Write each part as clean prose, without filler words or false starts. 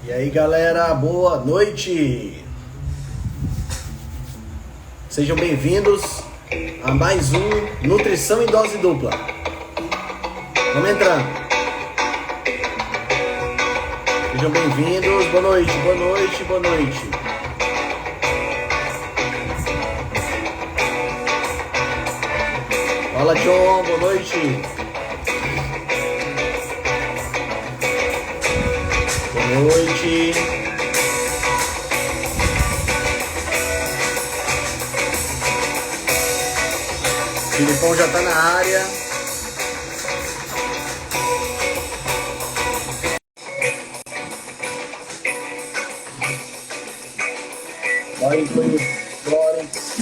E aí, galera, boa noite! Sejam bem-vindos a mais um Nutrição em Dose Dupla. Vamos entrando. Sejam bem-vindos. Boa noite, boa noite, boa noite. Fala, John, boa noite. Boa noite. Filipão já tá na área.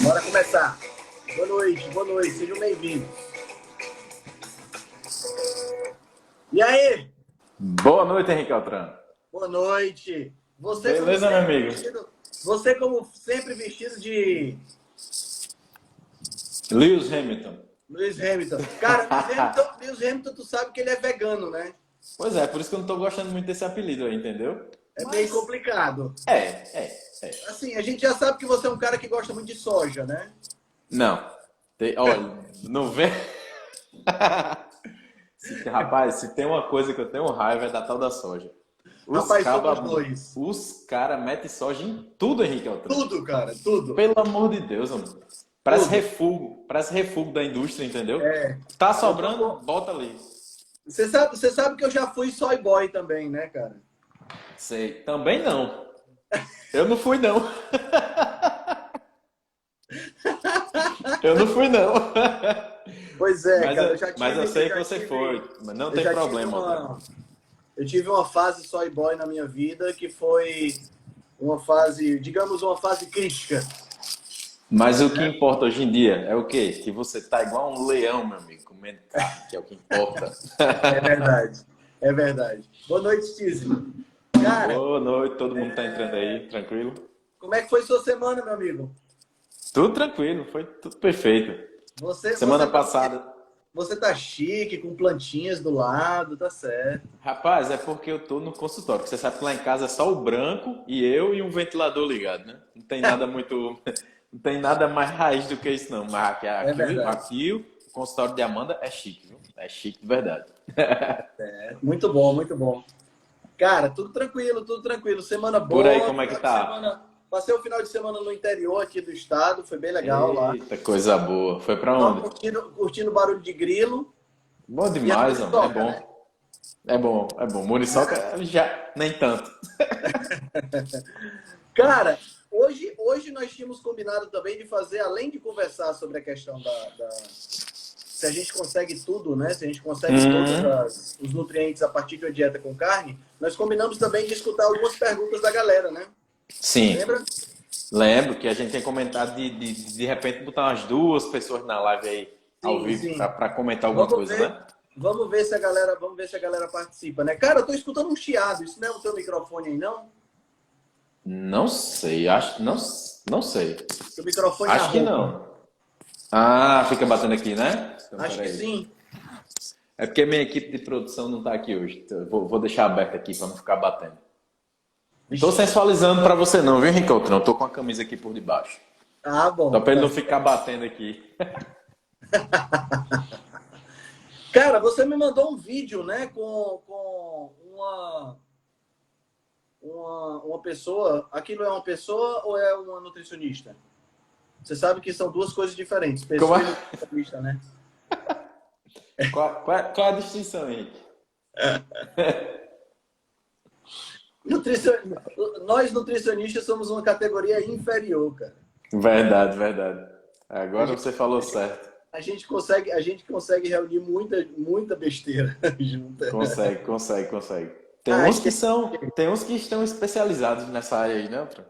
Bora começar. Boa noite, sejam bem-vindos. E aí? Boa noite, Henrique Altran. Boa noite. Beleza, meu amigo? Você, como sempre, vestido de Lewis Hamilton. Lewis Hamilton. Cara, Lewis Hamilton, tu sabe que ele é vegano, né? Pois é, por isso que eu não tô gostando muito desse apelido aí, entendeu? É bem complicado. É. Assim, a gente já sabe que você é um cara que gosta muito de soja, né? Não. Olha, não vem... Rapaz, se tem uma coisa que eu tenho raiva é da tal da soja. Os caras metem soja em tudo, Henrique Altran. Tudo, cara, tudo. Pelo amor de Deus, mano. Parece refúgio da indústria, entendeu? É. Tá sobrando, bota ali. Você sabe que eu já fui soy boy também, né, cara? Sei. Também não. Eu não fui, não. Eu não fui, não. Pois é, cara. Eu já tive, mas eu sei que você foi. Mas não tem problema. Eu tive uma fase soy boy na minha vida que foi uma fase, digamos, uma fase crítica. Mas o que importa hoje em dia é o quê? Que você tá igual um leão, meu amigo, comendo carne, que é o que importa. É verdade. É verdade. Boa noite, Tizi. Cara, boa noite, todo mundo tá entrando aí, tranquilo? Como é que foi sua semana, meu amigo? Tudo tranquilo, foi tudo perfeito. Semana passada. Você tá chique, com plantinhas do lado, tá certo. Rapaz, é porque eu tô no consultório, porque você sabe que lá em casa é só o branco e eu e um ventilador ligado, né? Não tem nada muito... Não tem nada mais raiz do que isso, não. Mas aqui o consultório de Amanda é chique, viu? É chique de verdade. É, muito bom, muito bom. Cara, tudo tranquilo. Semana boa. Por aí, como é que tá? Passei o final de semana no interior aqui do estado, foi bem legal lá. Eita, coisa boa. Foi pra onde? Curtindo barulho de grilo. Bom demais, mano. É bom. Né? É bom. Muriçoca já nem tanto. Cara, hoje nós tínhamos combinado também de fazer, além de conversar sobre a questão se a gente consegue tudo, né? Se a gente consegue todos os nutrientes a partir de uma dieta com carne, nós combinamos também de escutar algumas perguntas da galera, né? Sim. Lembra? Lembro que a gente tem comentado de repente botar umas 2 pessoas na live aí ao vivo para comentar alguma coisa, né? Vamos ver se a galera participa, né? Cara, eu tô escutando um chiado. Isso não é o teu microfone aí, não? Não sei, não sei. O microfone acho que não. Ah, fica batendo aqui, né? Então, acho que sim. É porque minha equipe de produção não tá aqui hoje. Então eu vou deixar aberto aqui para não ficar batendo. Não tô sensualizando para você não, viu, Henrique Altran? Tô com a camisa aqui por debaixo. Ah, bom. Só para ele não ficar batendo aqui. Cara, você me mandou um vídeo, né, com uma pessoa. Aquilo é uma pessoa ou é uma nutricionista? Você sabe que são duas coisas diferentes. Pessoa e nutricionista, né? Qual é a distinção, Henrique? Nós nutricionistas somos uma categoria inferior, cara. Verdade. Agora você falou certo. A gente consegue reunir muita besteira junto. Consegue. Tem uns que estão especializados nessa área aí, né, Altran?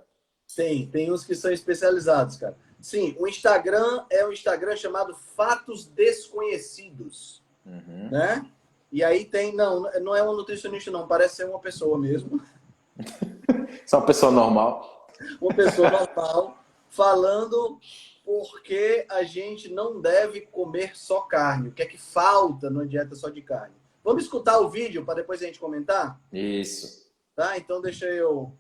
Tem uns que são especializados, cara. Sim, o Instagram é um Instagram chamado Fatos Desconhecidos, né? E aí não é um nutricionista não, parece ser uma pessoa mesmo. Só uma pessoa normal. Uma pessoa normal falando porque a gente não deve comer só carne. O que é que falta numa dieta só de carne? Vamos escutar o vídeo para depois a gente comentar? Isso. Tá? Então deixa eu...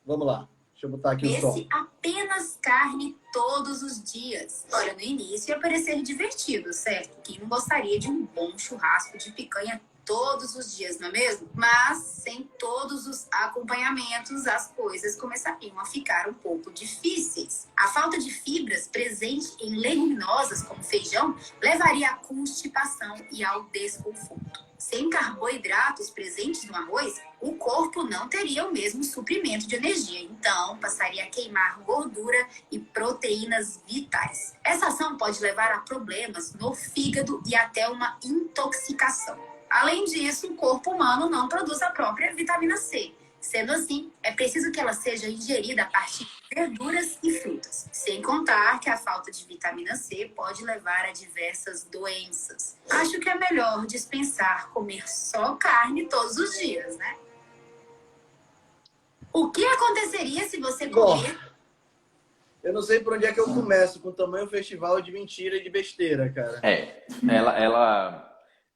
Vamos lá. Deixa eu botar aqui o som. Apenas carne todos os dias. Olha, no início ia parecer divertido, certo? Quem não gostaria de um bom churrasco de picanha todos os dias, não é mesmo? Mas sem todos os acompanhamentos, as coisas começariam a ficar um pouco difíceis. A falta de fibras presente em leguminosas como feijão levaria à constipação e ao desconforto. Sem carboidratos presentes no arroz, o corpo não teria o mesmo suprimento de energia, então passaria a queimar gordura e proteínas vitais. Essa ação pode levar a problemas no fígado e até uma intoxicação. Além disso, o corpo humano não produz a própria vitamina C. Sendo assim, é preciso que ela seja ingerida a partir de verduras e frutas. Sem contar que a falta de vitamina C pode levar a diversas doenças. Acho que é melhor dispensar comer só carne todos os dias, né? O que aconteceria se você comer... Bom, eu não sei por onde é que eu começo com o tamanho festival de mentira e de besteira, cara.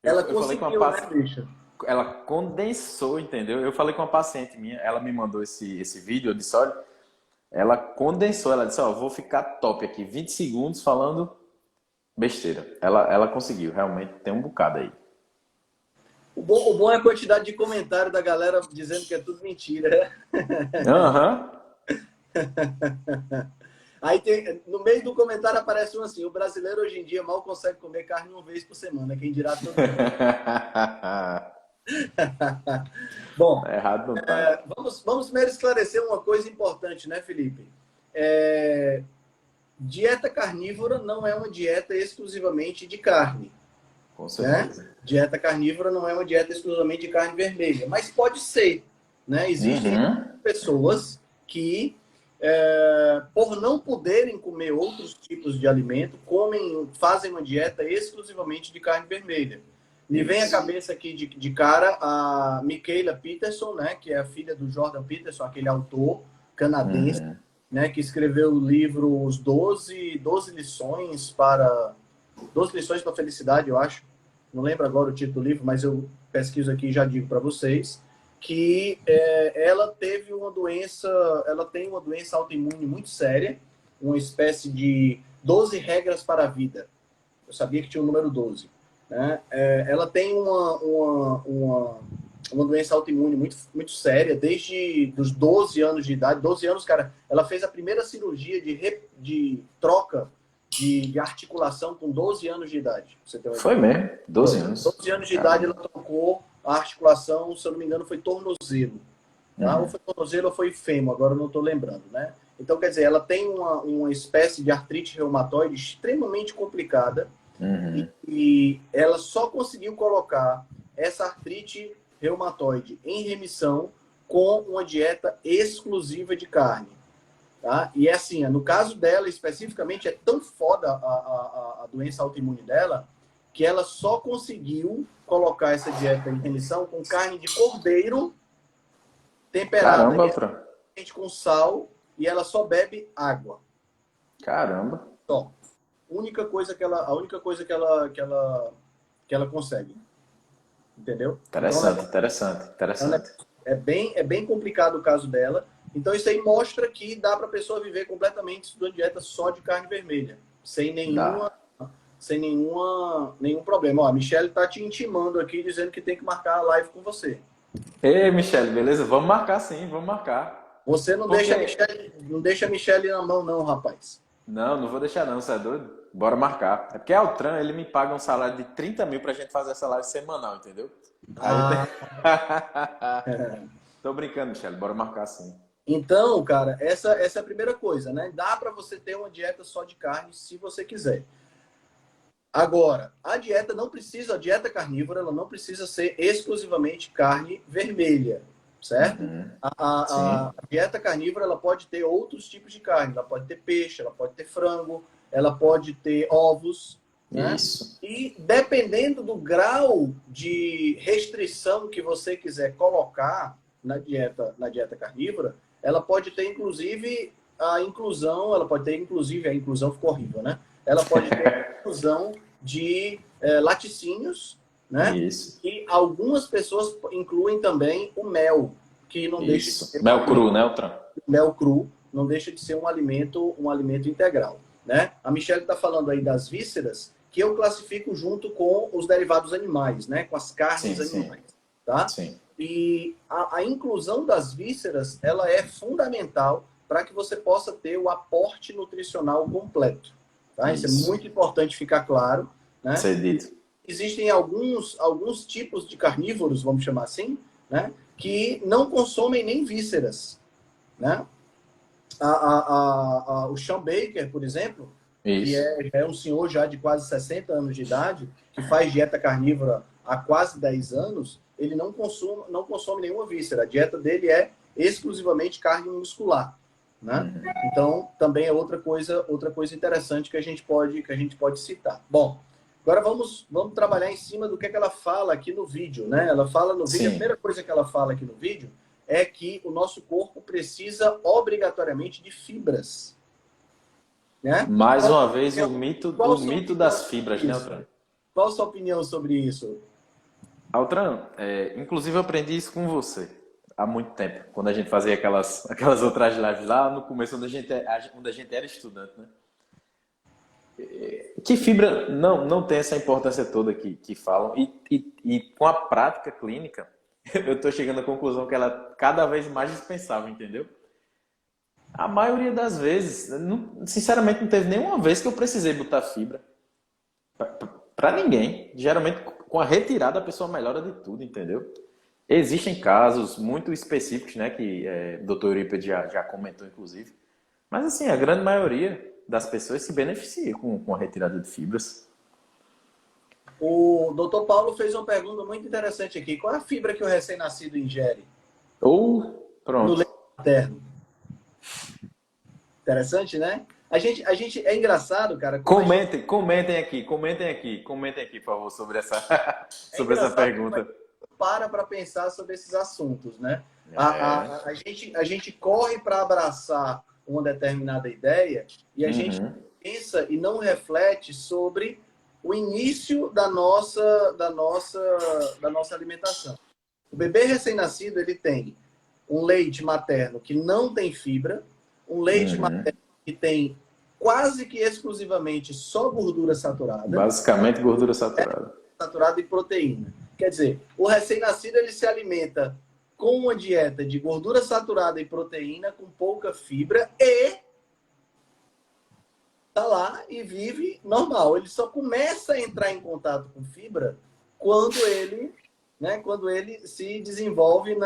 Ela conseguiu, né, bicho? Ela condensou, entendeu? Eu falei com uma paciente minha, ela me mandou esse vídeo, eu disse, olha, ela condensou, ela disse, ó, vou ficar top aqui, 20 segundos falando besteira. Ela conseguiu, realmente tem um bocado aí. O bom é a quantidade de comentário da galera dizendo que é tudo mentira. Aham. Aí no meio do comentário aparece um assim, o brasileiro hoje em dia mal consegue comer carne uma vez por semana, quem dirá todo mundo. Bom, errado não tá. Vamos primeiro esclarecer uma coisa importante, né, Felipe? Dieta carnívora não é uma dieta exclusivamente de carne. Com certeza. Né? Dieta carnívora não é uma dieta exclusivamente de carne vermelha, mas pode ser. Né? Existem pessoas que, por não poderem comer outros tipos de alimento, fazem uma dieta exclusivamente de carne vermelha. Me vem à cabeça aqui de cara a Mikhaila Peterson, né, que é a filha do Jordan Peterson, aquele autor canadense, né, que escreveu o livro Os 12 lições para a felicidade, eu acho. Não lembro agora o título do livro, mas eu pesquiso aqui e já digo para vocês que ela tem uma doença autoimune muito séria, uma espécie de 12 regras para a vida. Eu sabia que tinha o número 12. Né? Ela tem uma doença autoimune muito, muito séria, desde os 12 anos de idade. 12 anos, cara, ela fez a primeira cirurgia de troca de articulação com 12 anos de idade. Você tem uma Foi mesmo? 12 anos. 12 anos de idade ela trocou a articulação, se eu não me engano, foi tornozelo. Tá? Ou foi tornozelo ou foi fêmur, agora eu não estou lembrando. Né? Então, quer dizer, ela tem uma espécie de artrite reumatoide extremamente complicada. E ela só conseguiu colocar essa artrite reumatoide em remissão com uma dieta exclusiva de carne. Tá? E é assim, no caso dela especificamente, é tão foda a doença autoimune dela, que ela só conseguiu colocar essa dieta em remissão com carne de cordeiro temperada com sal, e ela só bebe água. Caramba. Só. A única coisa que ela consegue. Entendeu? Interessante, então, interessante. É bem complicado o caso dela. Então isso aí mostra que dá para a pessoa viver completamente de uma dieta só de carne vermelha, sem nenhum problema. Ó, a Michelle tá te intimando aqui, dizendo que tem que marcar a live com você. Ei, Michelle, beleza? Vamos marcar sim, vamos marcar. Você não deixa a Michelle na mão não, rapaz. Não vou deixar não, você é doido? Bora marcar. É porque a Altran, ele me paga um salário de 30 mil pra gente fazer essa live semanal, entendeu? Tô brincando, Michelle, bora marcar sim. Então, cara, essa é a primeira coisa, né? Dá para você ter uma dieta só de carne se você quiser. Agora, a dieta carnívora, ela não precisa ser exclusivamente carne vermelha, certo? A dieta carnívora, ela pode ter outros tipos de carne. Ela pode ter peixe, ela pode ter frango, ela pode ter ovos, né? Isso. E dependendo do grau de restrição que você quiser colocar na dieta carnívora, ela pode ter inclusive a inclusão ficou horrível, né? Ela pode ter a inclusão de laticínios, né? Isso. E algumas pessoas incluem também o mel, que não deixa de ser mel cru, né, Altran? Mel cru não deixa de ser um alimento integral, né? A Michelle está falando aí das vísceras, que eu classifico junto com os derivados animais, né? Com as carnes animais, tá? Sim. E a inclusão das vísceras, ela é fundamental para que você possa ter o aporte nutricional completo, tá? Isso é muito importante ficar claro, né? Existem alguns tipos de carnívoros, vamos chamar assim, né? Que não consomem nem vísceras, né? O Sean Baker, por exemplo, que é um senhor já de quase 60 anos de idade, que faz dieta carnívora há quase 10 anos, ele não consome nenhuma víscera. A dieta dele é exclusivamente carne muscular, né? Então, também é outra coisa interessante que a gente pode citar. Bom, agora vamos trabalhar em cima do que ela fala aqui no vídeo, né? Ela fala no vídeo, a primeira coisa que ela fala aqui no vídeo é que o nosso corpo precisa obrigatoriamente de fibras, né? Mais uma vez, o mito das fibras, né, Altran? Qual a sua opinião sobre isso? Altran, inclusive eu aprendi isso com você há muito tempo, quando a gente fazia aquelas outras lives lá no começo, onde a gente era estudante, né? Que fibra não tem essa importância toda que falam, e com a prática clínica, eu estou chegando à conclusão que ela cada vez mais dispensável, entendeu? A maioria das vezes, sinceramente, não teve nenhuma vez que eu precisei botar fibra. Para ninguém. Geralmente, com a retirada, a pessoa melhora de tudo, entendeu? Existem casos muito específicos, né, que o Dr. Eurípides já comentou, inclusive. Mas, assim, a grande maioria das pessoas se beneficia com a retirada de fibras. O Dr. Paulo fez uma pergunta muito interessante aqui. Qual é a fibra que o recém-nascido ingere? Pronto. No leite materno. Interessante, né? A gente é engraçado, cara. Comentem aqui, por favor, sobre essa pergunta. Para pensar sobre esses assuntos, né? A gente corre para abraçar uma determinada ideia e a gente pensa e não reflete sobre o início da nossa alimentação. O bebê recém-nascido, ele tem um leite materno que não tem fibra, um leite materno que tem quase que exclusivamente só gordura saturada. Basicamente gordura saturada. Saturada e proteína. Quer dizer, o recém-nascido ele se alimenta com uma dieta de gordura saturada e proteína com pouca fibra e tá lá e vive normal. Ele só começa a entrar em contato com fibra quando ele se desenvolve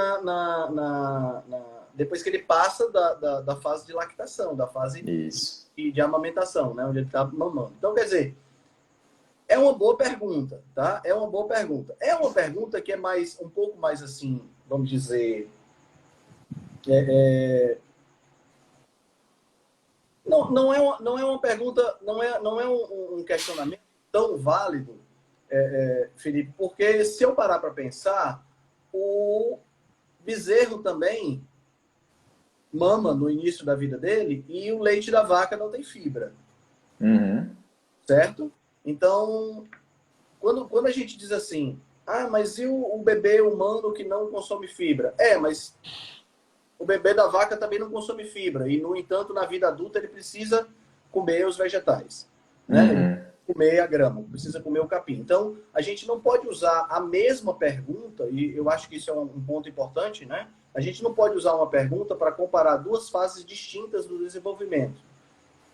depois que ele passa da fase de lactação, da fase de amamentação, né? Onde ele está mamando. Então, quer dizer, é uma boa pergunta, tá? É uma boa pergunta. É uma pergunta que é um pouco mais assim, vamos dizer... Não é uma pergunta, não é um questionamento tão válido, Felipe, porque se eu parar para pensar, o bezerro também mama no início da vida dele e o leite da vaca não tem fibra. Certo? Então, quando a gente diz assim, mas e o bebê humano que não consome fibra? Mas o bebê da vaca também não consome fibra. E, no entanto, na vida adulta, ele precisa comer os vegetais. Né? Comer a grama, precisa comer o capim. Então, a gente não pode usar a mesma pergunta, e eu acho que isso é um ponto importante, né? A gente não pode usar uma pergunta para comparar duas fases distintas do desenvolvimento.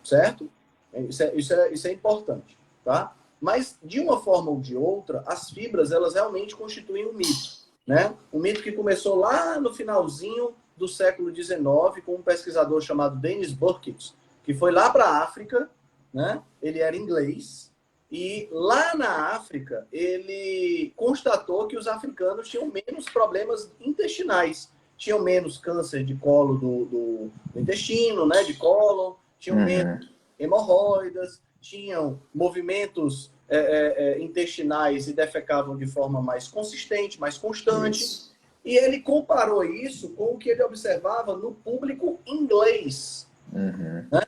Certo? Isso é importante. Tá? Mas, de uma forma ou de outra, as fibras, elas realmente constituem um mito. Né? Um mito que começou lá no finalzinho do século XIX, com um pesquisador chamado Dennis Burkitt, que foi lá para a África, né? Ele era inglês, e lá na África ele constatou que os africanos tinham menos problemas intestinais, tinham menos câncer de colo do intestino, né? De cólon, tinham menos hemorroidas, tinham movimentos intestinais e defecavam de forma mais consistente, mais constante. Isso. E ele comparou isso com o que ele observava no público inglês. Né?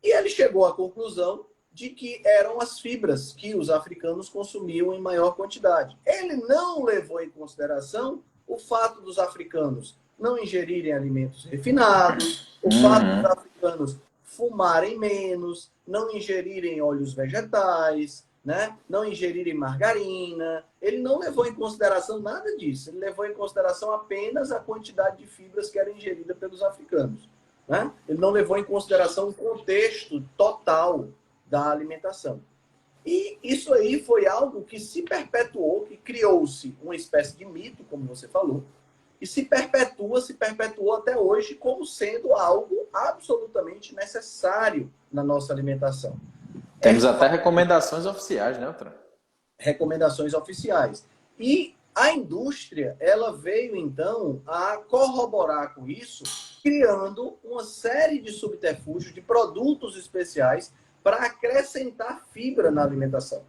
E ele chegou à conclusão de que eram as fibras que os africanos consumiam em maior quantidade. Ele não levou em consideração o fato dos africanos não ingerirem alimentos refinados, o fato dos africanos fumarem menos, não ingerirem óleos vegetais, né? Não ingerirem margarina. Ele não levou em consideração nada disso. Ele levou em consideração apenas a quantidade de fibras que era ingerida pelos africanos, né? Ele não levou em consideração o contexto total da alimentação. E isso aí foi algo que se perpetuou, que criou-se uma espécie de mito, como você falou, e se perpetuou até hoje como sendo algo absolutamente necessário na nossa alimentação. Temos até recomendações oficiais, né, Altran? Recomendações oficiais. E a indústria, ela veio, então, a corroborar com isso, criando uma série de subterfúgios, de produtos especiais para acrescentar fibra na alimentação,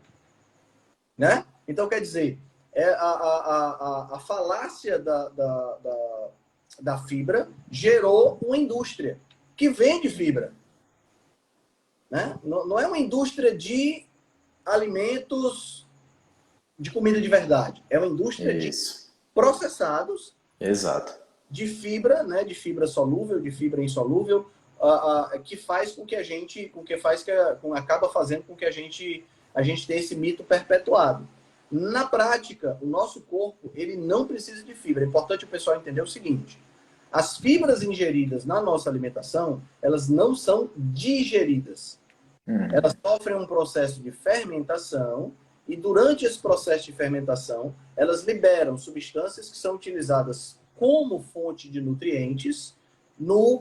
né? Então, quer dizer, a falácia da fibra gerou uma indústria que vende fibra, né? Não é uma indústria de alimentos, de comida de verdade. É uma indústria de processados. Exato. De fibra, né? De fibra solúvel, de fibra insolúvel, que faz com que acaba fazendo com que a gente tenha esse mito perpetuado. Na prática, o nosso corpo, ele não precisa de fibra. É importante o pessoal entender o seguinte: as fibras ingeridas na nossa alimentação, elas não são digeridas. Elas sofrem um processo de fermentação e durante esse processo de fermentação, elas liberam substâncias que são utilizadas como fonte de nutrientes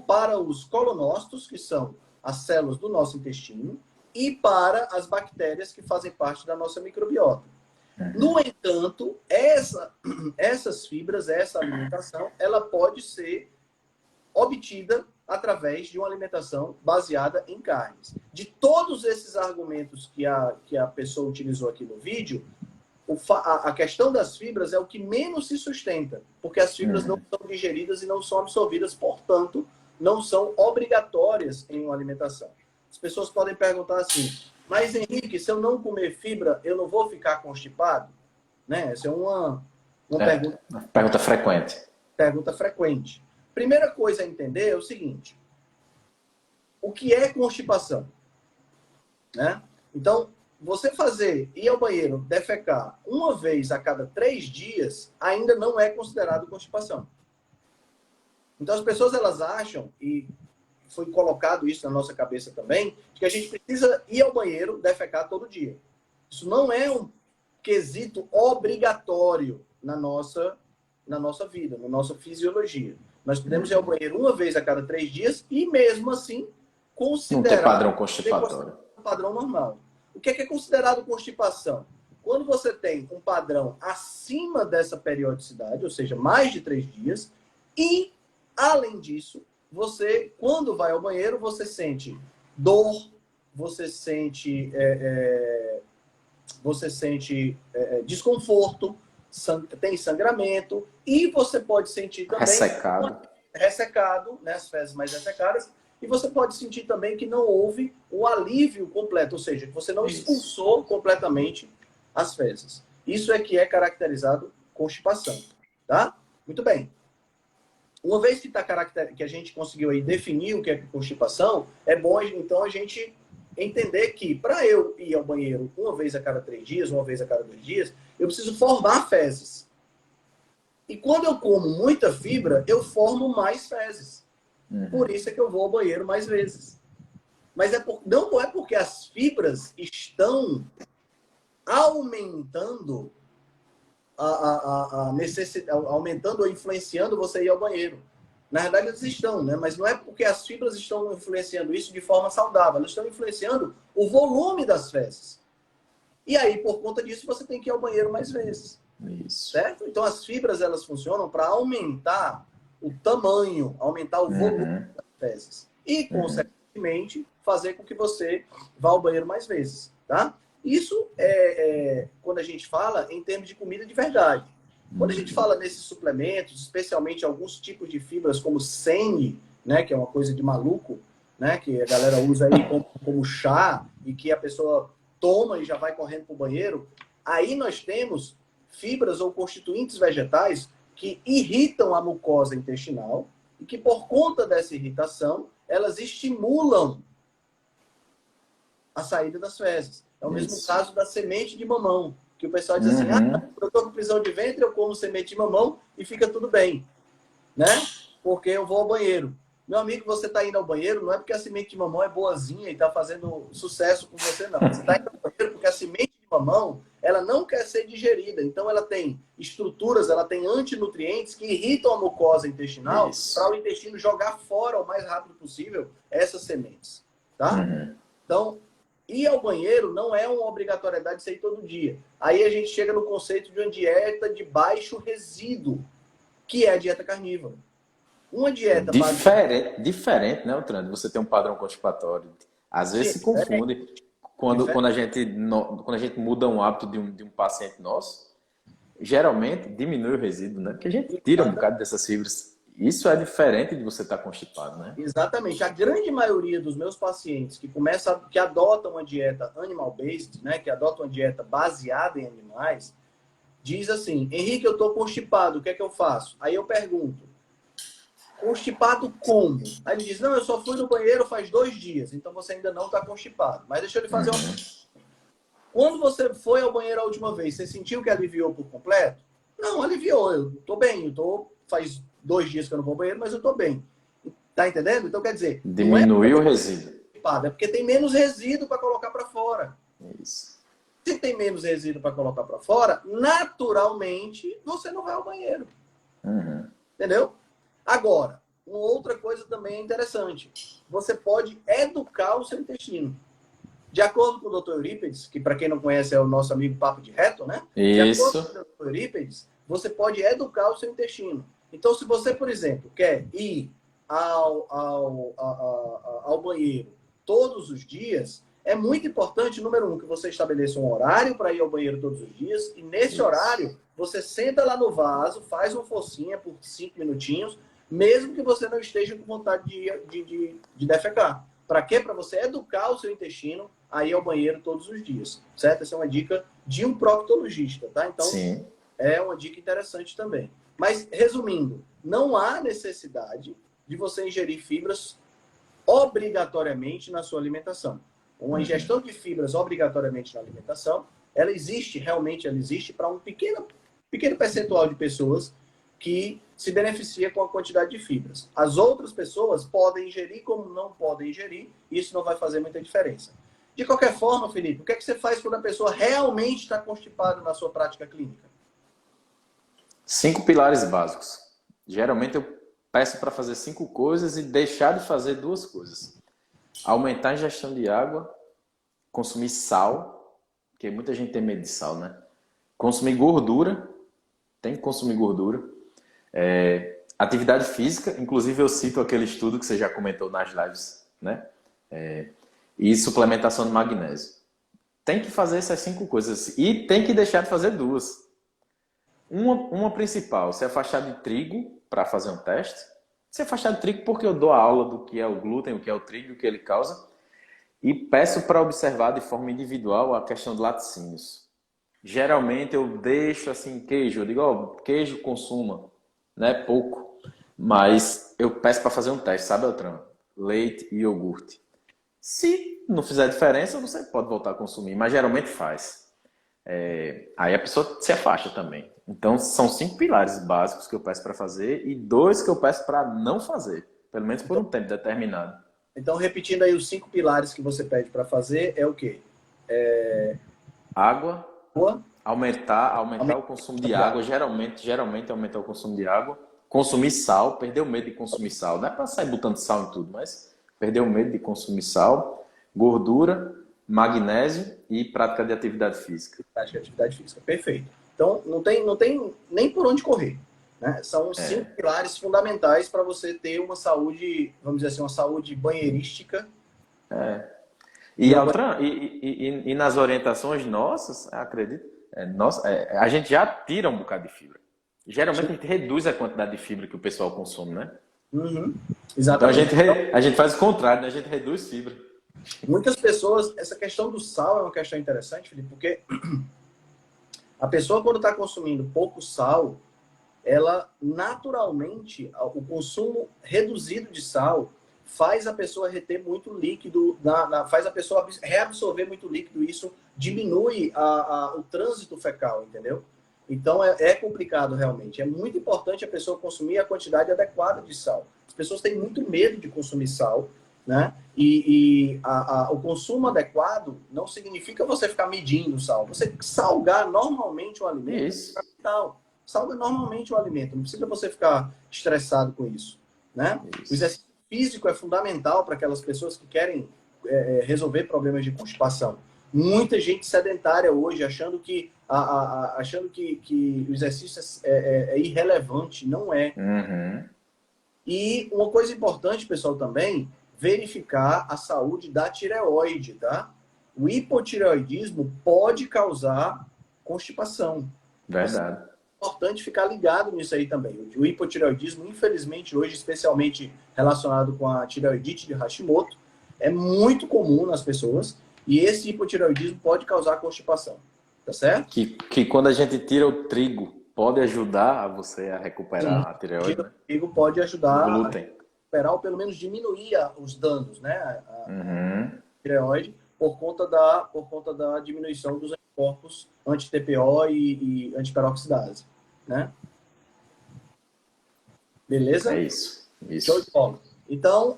para os colonócitos, que são as células do nosso intestino, e para as bactérias que fazem parte da nossa microbiota. No entanto, essas fibras, essa alimentação, ela pode ser obtida através de uma alimentação baseada em carnes. De todos esses argumentos que a pessoa utilizou aqui no vídeo, a questão das fibras é o que menos se sustenta, porque as fibras não são digeridas e não são absorvidas, portanto, não são obrigatórias em uma alimentação. As pessoas podem perguntar assim: mas Henrique, se eu não comer fibra, eu não vou ficar constipado? Né? Essa é uma pergunta frequente. Pergunta frequente. Primeira coisa a entender é o seguinte: o que é constipação? Né? Então, você ir ao banheiro, defecar uma vez a cada 3 dias, ainda não é considerado constipação. Então, as pessoas elas acham, e foi colocado isso na nossa cabeça também, que a gente precisa ir ao banheiro, defecar todo dia. Isso não é um quesito obrigatório na nossa vida, na nossa fisiologia. Nós podemos ir ao banheiro uma vez a cada 3 dias e, mesmo assim, considerar... Não ter padrão constipatório. Um padrão normal. O que é considerado constipação? Quando você tem um padrão acima dessa periodicidade, ou seja, mais de 3 dias, e, além disso, você, quando vai ao banheiro, você sente dor, você sente desconforto, tem sangramento, e você pode sentir também... Ressecado, né, as fezes mais ressecadas, e você pode sentir também que não houve um alívio completo, ou seja, que você não expulsou completamente as fezes. Isso é que é caracterizado constipação, tá? Muito bem. Uma vez que a gente conseguiu aí definir o que é constipação, é bom então a gente entender que para eu ir ao banheiro uma vez a cada 3 dias, uma vez a cada 2 dias, eu preciso formar fezes. E quando eu como muita fibra, eu formo mais fezes. Por isso é que eu vou ao banheiro mais vezes. Mas não é porque as fibras estão aumentando a necessidade, aumentando ou influenciando você ir ao banheiro. Na verdade, elas estão, né? Mas não é porque as fibras estão influenciando isso de forma saudável. Elas estão influenciando o volume das fezes. E aí, por conta disso, você tem que ir ao banheiro mais vezes. Isso. Certo? Então, as fibras, elas funcionam para aumentar o tamanho, aumentar o volume das fezes. E, consequentemente, fazer com que você vá ao banheiro mais vezes, tá? Isso é quando a gente fala em termos de comida de verdade. Quando a gente fala nesses suplementos, especialmente alguns tipos de fibras, como sene, né, que é uma coisa de maluco, né, que a galera usa aí como chá, e que a pessoa toma e já vai correndo para o banheiro, aí nós temos fibras ou constituintes vegetais que irritam a mucosa intestinal e que, por conta dessa irritação, elas estimulam a saída das fezes. É o mesmo caso da semente de mamão, que o pessoal diz assim, eu estou com prisão de ventre, eu como semente de mamão e fica tudo bem, né? Porque eu vou ao banheiro. Meu amigo, você está indo ao banheiro, não é porque a semente de mamão é boazinha e está fazendo sucesso com você, não. Você está indo ao banheiro porque a semente de mamão, ela não quer ser digerida. Então, ela tem estruturas, ela tem antinutrientes que irritam a mucosa intestinal para o intestino jogar fora o mais rápido possível essas sementes, tá? Então, ir ao banheiro não é uma obrigatoriedade de sair todo dia. Aí a gente chega no conceito de uma dieta de baixo resíduo, que é a dieta carnívora. Uma dieta diferente, né, Otrando? Você tem um padrão constipatório. Às vezes se confunde. Quando a gente muda um hábito de um paciente nosso, geralmente diminui o resíduo, né? Porque a gente tira um bocado dessas fibras. Isso é diferente de você estar constipado, né? Exatamente. A grande maioria dos meus pacientes que adotam uma dieta animal-based, né? Que adotam uma dieta baseada em animais, diz assim, Henrique, eu estou constipado, o que é que eu faço? Aí eu pergunto, constipado como? Aí ele diz, não, eu só fui no banheiro faz 2 dias, então você ainda não está constipado. Mas deixa eu lhe fazer uma... Quando você foi ao banheiro a última vez, você sentiu que aliviou por completo? Não, aliviou, eu estou bem, faz 2 dias que eu não vou ao banheiro, mas eu estou bem. Tá entendendo? Então, quer dizer... Diminuiu o resíduo. É porque tem menos resíduo para colocar para fora. Isso. Se tem menos resíduo para colocar para fora, naturalmente, você não vai ao banheiro. Entendeu? Agora, uma outra coisa também é interessante. Você pode educar o seu intestino. De acordo com o Dr. Eurípides, que para quem não conhece é o nosso amigo Papo de Reto, né? Isso. De acordo com o Dr. Eurípides, você pode educar o seu intestino. Então, se você, por exemplo, quer ir ao banheiro todos os dias, é muito importante, número 1, que você estabeleça um horário para ir ao banheiro todos os dias, e nesse horário, você senta lá no vaso, faz uma focinha por 5 minutinhos, mesmo que você não esteja com vontade de defecar. Para quê? Para você educar o seu intestino a ir ao banheiro todos os dias, certo? Essa é uma dica de um proctologista, tá? Então, sim, é uma dica interessante também. Mas, resumindo, não há necessidade de você ingerir fibras obrigatoriamente na sua alimentação. Uma ingestão de fibras obrigatoriamente na alimentação, ela existe para um pequeno percentual de pessoas que se beneficia com a quantidade de fibras. As outras pessoas podem ingerir como não podem ingerir, e isso não vai fazer muita diferença. De qualquer forma, Felipe, o que é que você faz quando a pessoa realmente está constipada na sua prática clínica? 5 pilares básicos. Geralmente eu peço para fazer 5 coisas e deixar de fazer 2 coisas. Aumentar a ingestão de água, consumir sal, porque muita gente tem medo de sal, né? Consumir gordura, tem que consumir gordura. Atividade física, inclusive eu cito aquele estudo que você já comentou nas lives, né? E suplementação de magnésio. Tem que fazer essas 5 coisas e tem que deixar de fazer 2. Uma principal, se afastar de trigo para fazer um teste. Se afastar de trigo porque eu dou a aula do que é o glúten, o que é o trigo, o que ele causa. E peço para observar de forma individual a questão de laticínios. Geralmente eu deixo assim queijo, eu digo, queijo consuma, né? Pouco. Mas eu peço para fazer um teste, sabe, Beltrão? Leite e iogurte. Se não fizer diferença, você pode voltar a consumir, mas geralmente faz. Aí a pessoa se afasta também. Então são 5 pilares básicos que eu peço para fazer e 2 que eu peço para não fazer, pelo menos por um tempo determinado. Então, repetindo aí os 5 pilares que você pede para fazer, é o quê? Água, aumentar o consumo de água, geralmente aumentar o consumo de água, consumir sal, perder o medo de consumir sal, não é para sair botando sal em tudo, mas perder o medo de consumir sal, gordura, magnésio e prática de atividade física. Prática de atividade física, perfeito. Então, não tem nem por onde correr. Né? São 5 pilares fundamentais para você ter uma saúde, vamos dizer assim, uma saúde banheirística. E nas orientações nossas, acredito, a gente já tira um bocado de fibra. Geralmente a gente reduz a quantidade de fibra que o pessoal consome, né? Exatamente. Então a gente faz o contrário, né? A gente reduz fibra. Muitas pessoas, essa questão do sal é uma questão interessante, Felipe, porque a pessoa quando está consumindo pouco sal, ela naturalmente, o consumo reduzido de sal faz a pessoa reter muito líquido, faz a pessoa reabsorver muito líquido, e isso diminui o trânsito fecal, entendeu? Então é complicado realmente. É muito importante a pessoa consumir a quantidade adequada de sal. As pessoas têm muito medo de consumir sal, né? O consumo adequado não significa você ficar medindo o sal. Você salgar normalmente o alimento. Isso. Salga normalmente o alimento. Não precisa você ficar estressado com isso, né? Isso. O exercício físico é fundamental para aquelas pessoas que querem resolver problemas de constipação. Muita gente sedentária hoje achando que o exercício é irrelevante. Não é. Uhum. E uma coisa importante, pessoal, também, verificar a saúde da tireoide, tá? O hipotireoidismo pode causar constipação. Verdade. É importante ficar ligado nisso aí também. O hipotireoidismo, infelizmente, hoje, especialmente relacionado com a tireoidite de Hashimoto, é muito comum nas pessoas, e esse hipotireoidismo pode causar constipação, tá certo? Que quando a gente tira o trigo, pode ajudar você a recuperar a tireoide? O trigo pode ajudar o glúten. a recuperar, ou pelo menos diminuir os danos, né? A tireoide, por conta da diminuição dos anticorpos anti-TPO e antiperoxidase, né? Beleza? É isso. Show de bola. Então,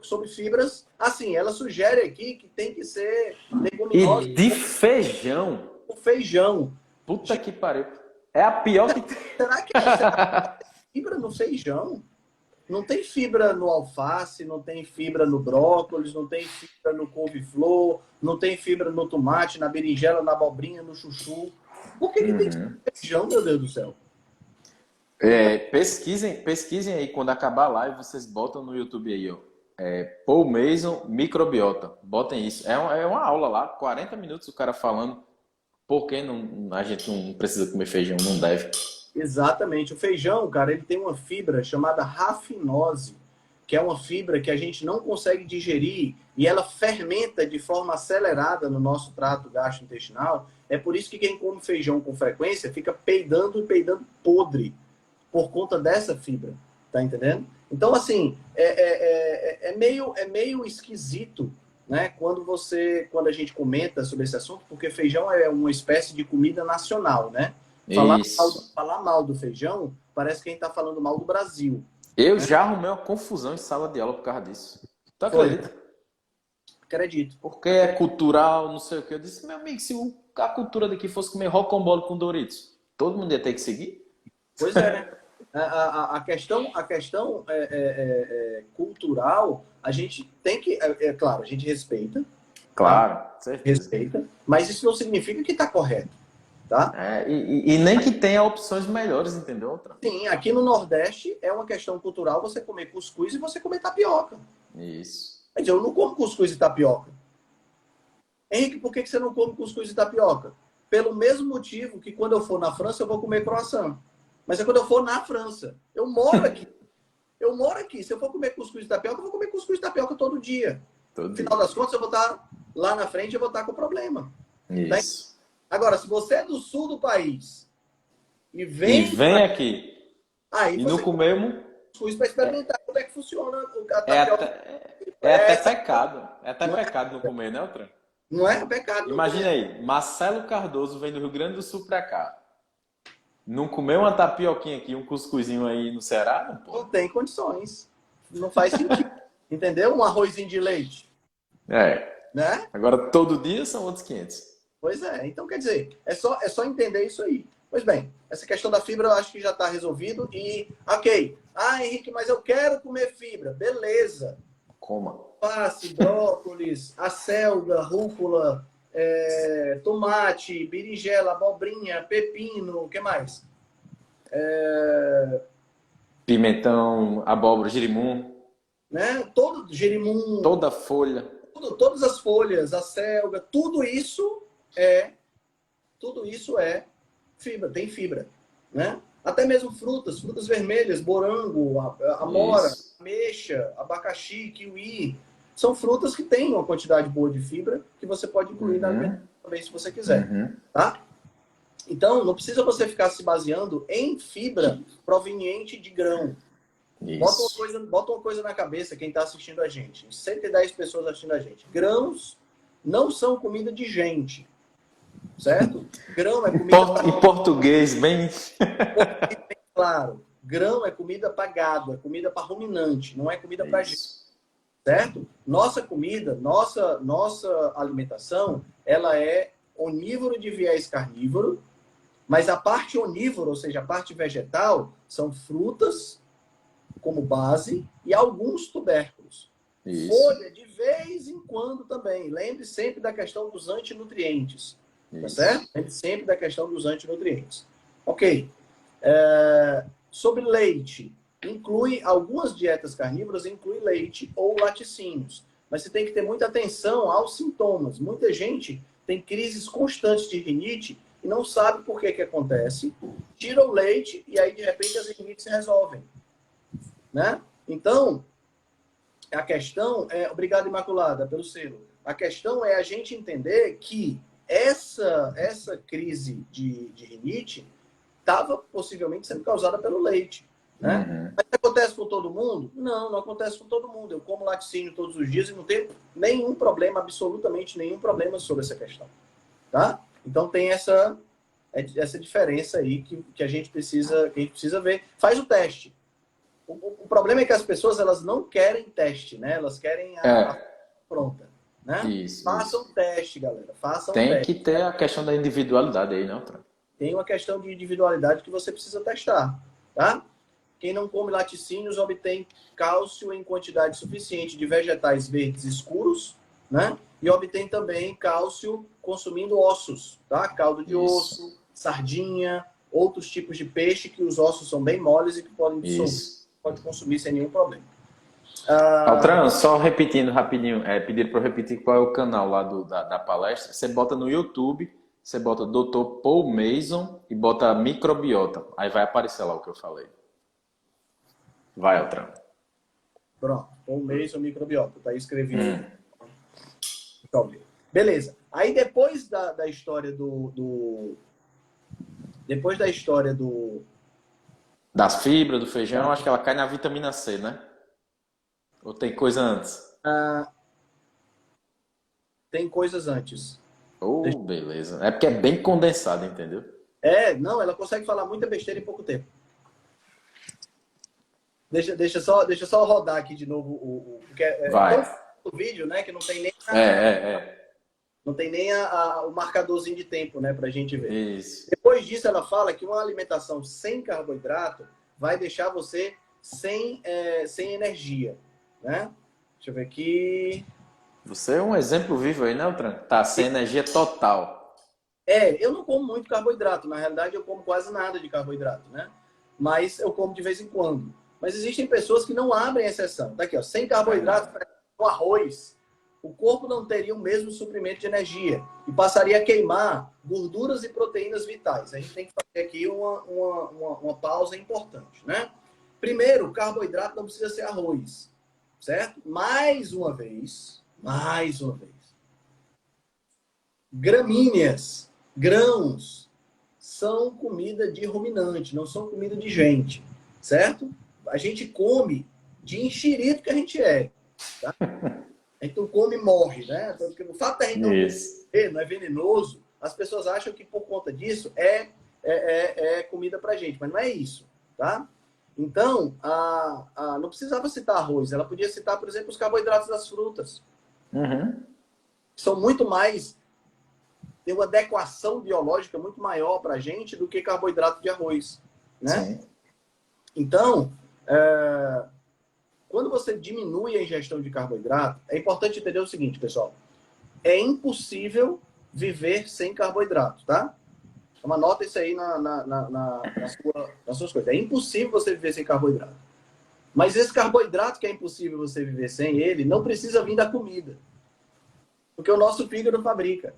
sobre fibras, assim, ela sugere aqui que tem que ser leguminosa. E de feijão. O feijão. Puta que pariu. É a pior que... Será que tem fibra no feijão? Não tem fibra no alface, não tem fibra no brócolis, não tem fibra no couve-flor, não tem fibra no tomate, na berinjela, na abobrinha, no chuchu. Por que tem feijão, meu Deus do céu? Pesquisem aí, quando acabar a live, vocês botam no YouTube aí, ó. Paul Mason, microbiota. Botem isso. É uma aula lá, 40 minutos o cara falando por que a gente não precisa comer feijão, não deve. Exatamente. O feijão, cara, ele tem uma fibra chamada rafinose, que é uma fibra que a gente não consegue digerir e ela fermenta de forma acelerada no nosso trato gastrointestinal. É por isso que quem come feijão com frequência fica peidando e peidando podre por conta dessa fibra. Tá entendendo? Então, assim, é meio esquisito, né, quando a gente comenta sobre esse assunto, porque feijão é uma espécie de comida nacional, né? Falar mal do feijão parece que a gente está falando mal do Brasil. Eu já arrumei uma confusão em sala de aula por causa disso. Tu acredita? Acredito. Porque é cultural, não sei o que. Eu disse, meu amigo, se a cultura daqui fosse comer rocambole com Doritos, todo mundo ia ter que seguir? Pois é. A questão cultural, a gente tem que... claro, a gente respeita. Claro, tá? certeza. Respeita, mas isso não significa que está correto. Tá? E nem que tenha opções melhores, entendeu? Sim, aqui no Nordeste é uma questão cultural você comer cuscuz e você comer tapioca. Isso. Mas eu não como cuscuz e tapioca. Henrique, por que você não come cuscuz e tapioca? Pelo mesmo motivo que quando eu for na França eu vou comer croissant. Mas é quando eu for na França. Eu moro aqui. Se eu for comer cuscuz e tapioca, eu vou comer cuscuz e tapioca todo dia. No final das contas, eu vou estar lá na frente e eu vou estar com problema. Isso. Tá? Agora, se você é do sul do país e vem aqui aí e não comemos, cuscuz para experimentar como é que funciona o até pecado. É até pecado não comer, né, Altran? Não é pecado. Imagina aí, Marcelo Cardoso vem do Rio Grande do Sul para cá. Não comeu uma tapioquinha aqui, um cuscuzinho aí no Ceará? Não tem condições. Não faz sentido. Entendeu? Um arrozinho de leite. Né? Agora, todo dia são outros 500. Pois é. Então, quer dizer, é só entender isso aí. Pois bem, essa questão da fibra eu acho que já está resolvido. E, ok. Henrique, mas eu quero comer fibra. Beleza. Coma. Alface, brócolis, acelga, rúcula, tomate, berinjela, abobrinha, pepino, o que mais? Pimentão, abóbora, girimum. Né? Todo girimum. Toda folha. Todas as folhas, acelga, tudo isso é fibra, tem fibra, né? Até mesmo frutas vermelhas, morango, amora, ameixa, abacaxi, kiwi, são frutas que têm uma quantidade boa de fibra que você pode incluir na alimentação também se você quiser, tá? Então, não precisa você ficar se baseando em fibra proveniente de grão. Bota uma coisa na cabeça, quem está assistindo a gente. 110 pessoas assistindo a gente. Grãos não são comida de gente, certo? Grão é comida Em português, bem... Claro. Grão é comida para gado, é comida para ruminante, não é comida para gente. Certo? Nossa comida, nossa alimentação, ela é onívoro de viés carnívoro, mas a parte onívora, ou seja, a parte vegetal, são frutas como base e alguns tubérculos. Isso. Folha de vez em quando também. Lembre sempre da questão dos antinutrientes. Tá certo? Lembre sempre da questão dos antinutrientes. Ok. Sobre leite. Inclui algumas dietas carnívoras, inclui leite ou laticínios. Mas você tem que ter muita atenção aos sintomas. Muita gente tem crises constantes de rinite e não sabe por que acontece. Tira o leite e aí, de repente, as rinites se resolvem. Né? Então, a questão é... Obrigado, Imaculada, pelo selo. A questão é a gente entender que essa crise de rinite estava possivelmente sendo causada pelo leite. Né? Uhum. Mas acontece com todo mundo? Não acontece com todo mundo. Eu como laticínio todos os dias e não tenho nenhum problema, absolutamente nenhum problema sobre essa questão. Tá? Então tem essa diferença aí que a gente precisa ver. Faz o teste. O problema é que as pessoas elas não querem teste, né? Elas querem a pronta. Né? Façam um teste, galera. Tem que ter a questão da individualidade aí, não? Tem uma questão de individualidade que você precisa testar. Tá? Quem não come laticínios obtém cálcio em quantidade suficiente de vegetais verdes escuros, né? E obtém também cálcio consumindo ossos, tá? Caldo de osso, sardinha, outros tipos de peixe que os ossos são bem moles e que pode consumir sem nenhum problema. Altran, só repetindo rapidinho, pedir para eu repetir qual é o canal lá da palestra. Você bota no YouTube, você bota Dr. Paul Mason e bota microbiota. Aí vai aparecer lá o que eu falei. Vai, Altran. Pronto. Paul Mason, microbiota. Tá aí escrevido. Beleza. Aí depois da história Depois da história das fibras, do feijão, acho que ela cai na vitamina C, né? Ou tem coisa antes? Tem coisas antes. Beleza. É porque é bem condensado, entendeu? Não, ela consegue falar muita besteira em pouco tempo. Deixa só rodar aqui de novo porque vai. O vídeo, né, que não tem nem não tem nem o marcadorzinho de tempo, né, pra gente ver. Isso. Depois disso ela fala que uma alimentação sem carboidrato vai deixar você sem energia, né? Deixa eu ver aqui. Você é um exemplo vivo aí, né, Altran? Tá sem energia total. Eu não como muito carboidrato. Na realidade, eu como quase nada de carboidrato, né? Mas eu como de vez em quando. Mas existem pessoas que não abrem exceção. Tá aqui, ó. Sem carboidrato, com arroz, o corpo não teria o mesmo suprimento de energia e passaria a queimar gorduras e proteínas vitais. A gente tem que fazer aqui uma pausa importante, né? Primeiro, o carboidrato não precisa ser arroz, certo? Mais uma vez, gramíneas, grãos, são comida de ruminante, não são comida de gente, certo? A gente come de enxerido que a gente é, tá? A gente não come e morre, né? Porque o fato da gente não comer não é venenoso, as pessoas acham que por conta disso é comida pra gente, mas não é isso, tá? Então, não precisava citar arroz, ela podia citar, por exemplo, os carboidratos das frutas. Uhum. São muito mais... Tem uma adequação biológica muito maior pra gente do que carboidrato de arroz, né? Sim. Então, quando você diminui a ingestão de carboidrato, é importante entender o seguinte, pessoal. É impossível viver sem carboidrato, tá? Então, anota isso aí nas suas coisas. É impossível você viver sem carboidrato. Mas esse carboidrato que é impossível você viver sem ele, não precisa vir da comida. Porque o nosso fígado fabrica.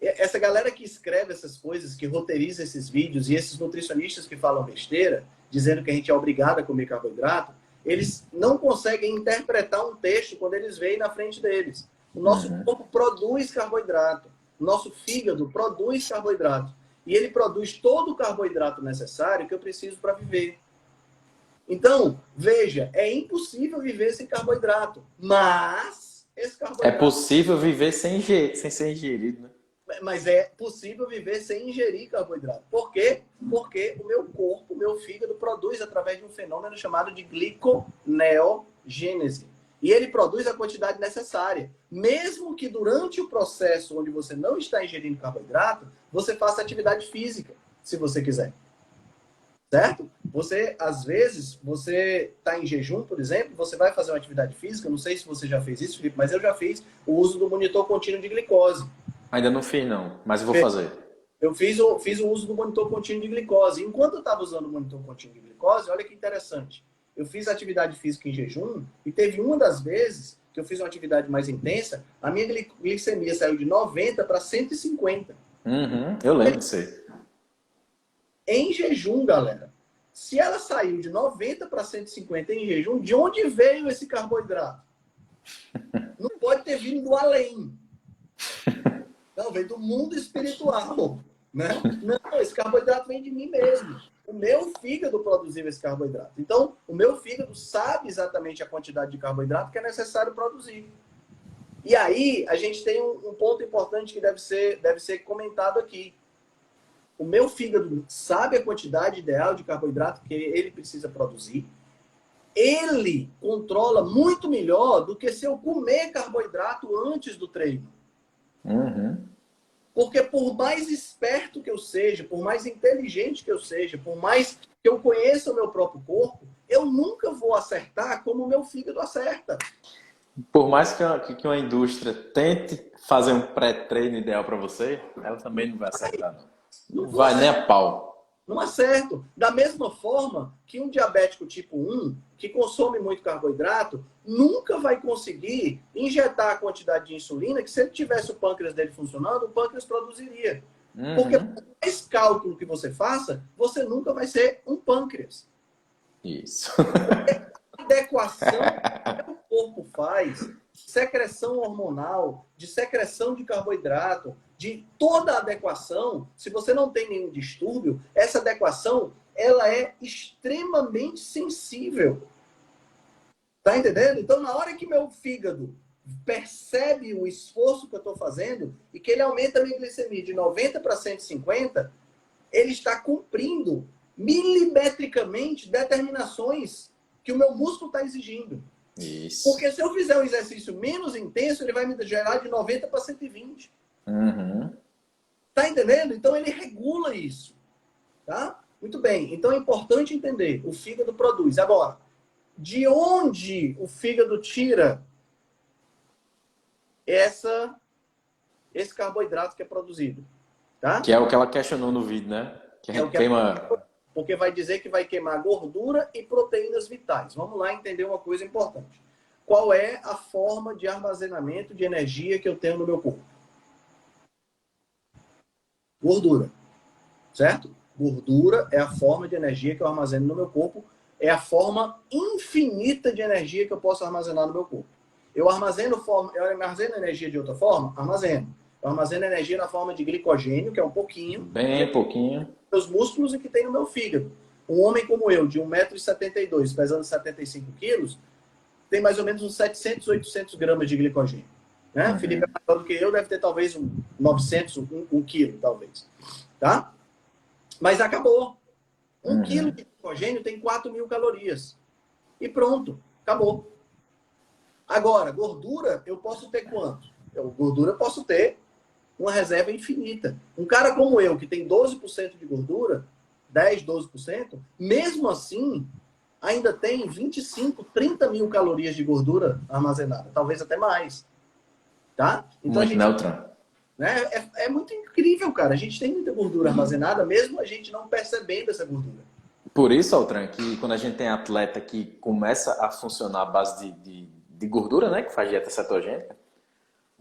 Essa galera que escreve essas coisas, que roteiriza esses vídeos, e esses nutricionistas que falam besteira, dizendo que a gente é obrigado a comer carboidrato, eles não conseguem interpretar um texto quando eles veem na frente deles. O nosso corpo produz carboidrato. O nosso fígado produz carboidrato. e ele produz todo o carboidrato necessário que eu preciso para viver. Então, veja, é impossível viver sem carboidrato, mas esse carboidrato... É possível viver sem ser ingerido, né? Mas é possível viver sem ingerir carboidrato. Por quê? Porque o meu corpo, o meu fígado produz através de um fenômeno chamado de gliconeogênese. E ele produz a quantidade necessária. Mesmo que durante o processo onde você não está ingerindo carboidrato, você faça atividade física, se você quiser. Certo? Você, às vezes, você está em jejum, por exemplo, você vai fazer uma atividade física, não sei se você já fez isso, Felipe, mas eu já fiz o uso do monitor contínuo de glicose. Ainda não fiz, não, mas eu vou fazer. Eu fiz o uso do monitor contínuo de glicose. Enquanto eu estava usando o monitor contínuo de glicose, olha que interessante. Eu fiz atividade física em jejum e teve uma das vezes que eu fiz uma atividade mais intensa, a minha glicemia saiu de 90 para 150. Eu lembro disso aí. Em jejum, galera. Se ela saiu de 90 para 150 em jejum, de onde veio esse carboidrato? Não pode ter vindo do além. Não, vem do mundo espiritual, né? Não, esse carboidrato vem de mim mesmo. O meu fígado produziu esse carboidrato. Então, o meu fígado sabe exatamente a quantidade de carboidrato que é necessário produzir. E aí, a gente tem um ponto importante que deve ser comentado aqui. O meu fígado sabe a quantidade ideal de carboidrato que ele precisa produzir. Ele controla muito melhor do que se eu comer carboidrato antes do treino. Porque por mais esperto que eu seja, por mais inteligente que eu seja, por mais que eu conheça o meu próprio corpo, eu nunca vou acertar como o meu fígado acerta. Por mais que uma indústria tente fazer um pré-treino ideal para você, ela também não vai acertar, não. Não vai nem a pau. Não acerto. Da mesma forma que um diabético tipo 1, que consome muito carboidrato, nunca vai conseguir injetar a quantidade de insulina que, se ele tivesse o pâncreas dele funcionando, o pâncreas produziria. Porque por mais cálculo que você faça, você nunca vai ser um pâncreas. Isso. A adequação que o corpo faz, secreção hormonal, de secreção de carboidrato, de toda a adequação, se você não tem nenhum distúrbio, essa adequação, ela é extremamente sensível. Tá entendendo? Então, na hora que meu fígado percebe o esforço que eu estou fazendo e que ele aumenta a minha glicemia de 90 para 150, ele está cumprindo milimetricamente determinações que o meu músculo está exigindo. Isso. Porque se eu fizer um exercício menos intenso, ele vai me gerar de 90 para 120. Tá entendendo? Então ele regula isso. Tá? Muito bem. Então é importante entender. O fígado produz. Agora, de onde o fígado tira esse carboidrato que é produzido? Tá? Que é o que ela questionou no vídeo, né? Que É o que queima... Porque vai dizer que vai queimar gordura e proteínas vitais. Vamos lá entender uma coisa importante. Qual é a forma de armazenamento de energia que eu tenho no meu corpo? Gordura. Certo? Gordura é a forma de energia que eu armazeno no meu corpo. É a forma infinita de energia que eu posso armazenar no meu corpo. Eu armazeno energia de outra forma? Armazeno. Eu armazeno energia na forma de glicogênio, que é um pouquinho. Bem pouquinho. Meus músculos e que tem no meu fígado. Um homem como eu, de 1,72 m, pesando 75 quilos, tem mais ou menos uns 700, 800 gramas de glicogênio. Né? O Felipe é maior do que eu, deve ter talvez 900, 1 quilo, talvez. Tá? Mas acabou. 1 quilo de glicogênio tem 4.000 calorias. E pronto, acabou. Agora, gordura, eu posso ter quanto? Gordura eu posso ter uma reserva infinita. Um cara como eu, que tem 12% de gordura, 10, 12%, mesmo assim, ainda tem 25, 30.000 calorias de gordura armazenada. Talvez até mais. Tá? Então, muito neutral. Né, é muito incrível, cara. A gente tem muita gordura armazenada, mesmo a gente não percebendo essa gordura. Por isso, Altran, que quando a gente tem atleta que começa a funcionar à base de gordura, né, que faz dieta cetogênica,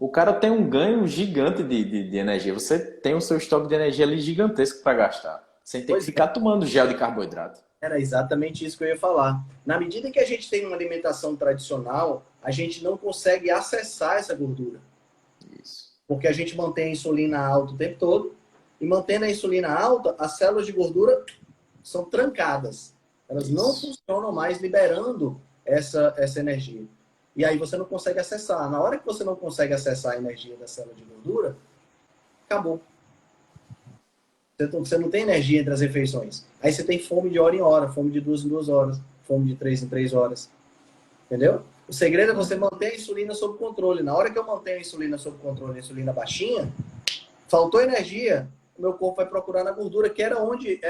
o cara tem um ganho gigante de energia. Você tem o seu estoque de energia ali gigantesco para gastar, sem ter que ficar tomando gel de carboidrato. Era exatamente isso que eu ia falar. Na medida que a gente tem uma alimentação tradicional, a gente não consegue acessar essa gordura. Isso. Porque a gente mantém a insulina alta o tempo todo, e mantendo a insulina alta, as células de gordura são trancadas. Elas não funcionam mais liberando essa energia. E aí você não consegue acessar. Na hora que você não consegue acessar a energia da célula de gordura, acabou. Você não tem energia entre as refeições. Aí você tem fome de hora em hora, fome de 2 em 2 horas, fome de 3 em 3 horas. Entendeu? O segredo é você manter a insulina sob controle. Na hora que eu mantenho a insulina sob controle, a insulina baixinha, faltou energia, o meu corpo vai procurar na gordura, que era onde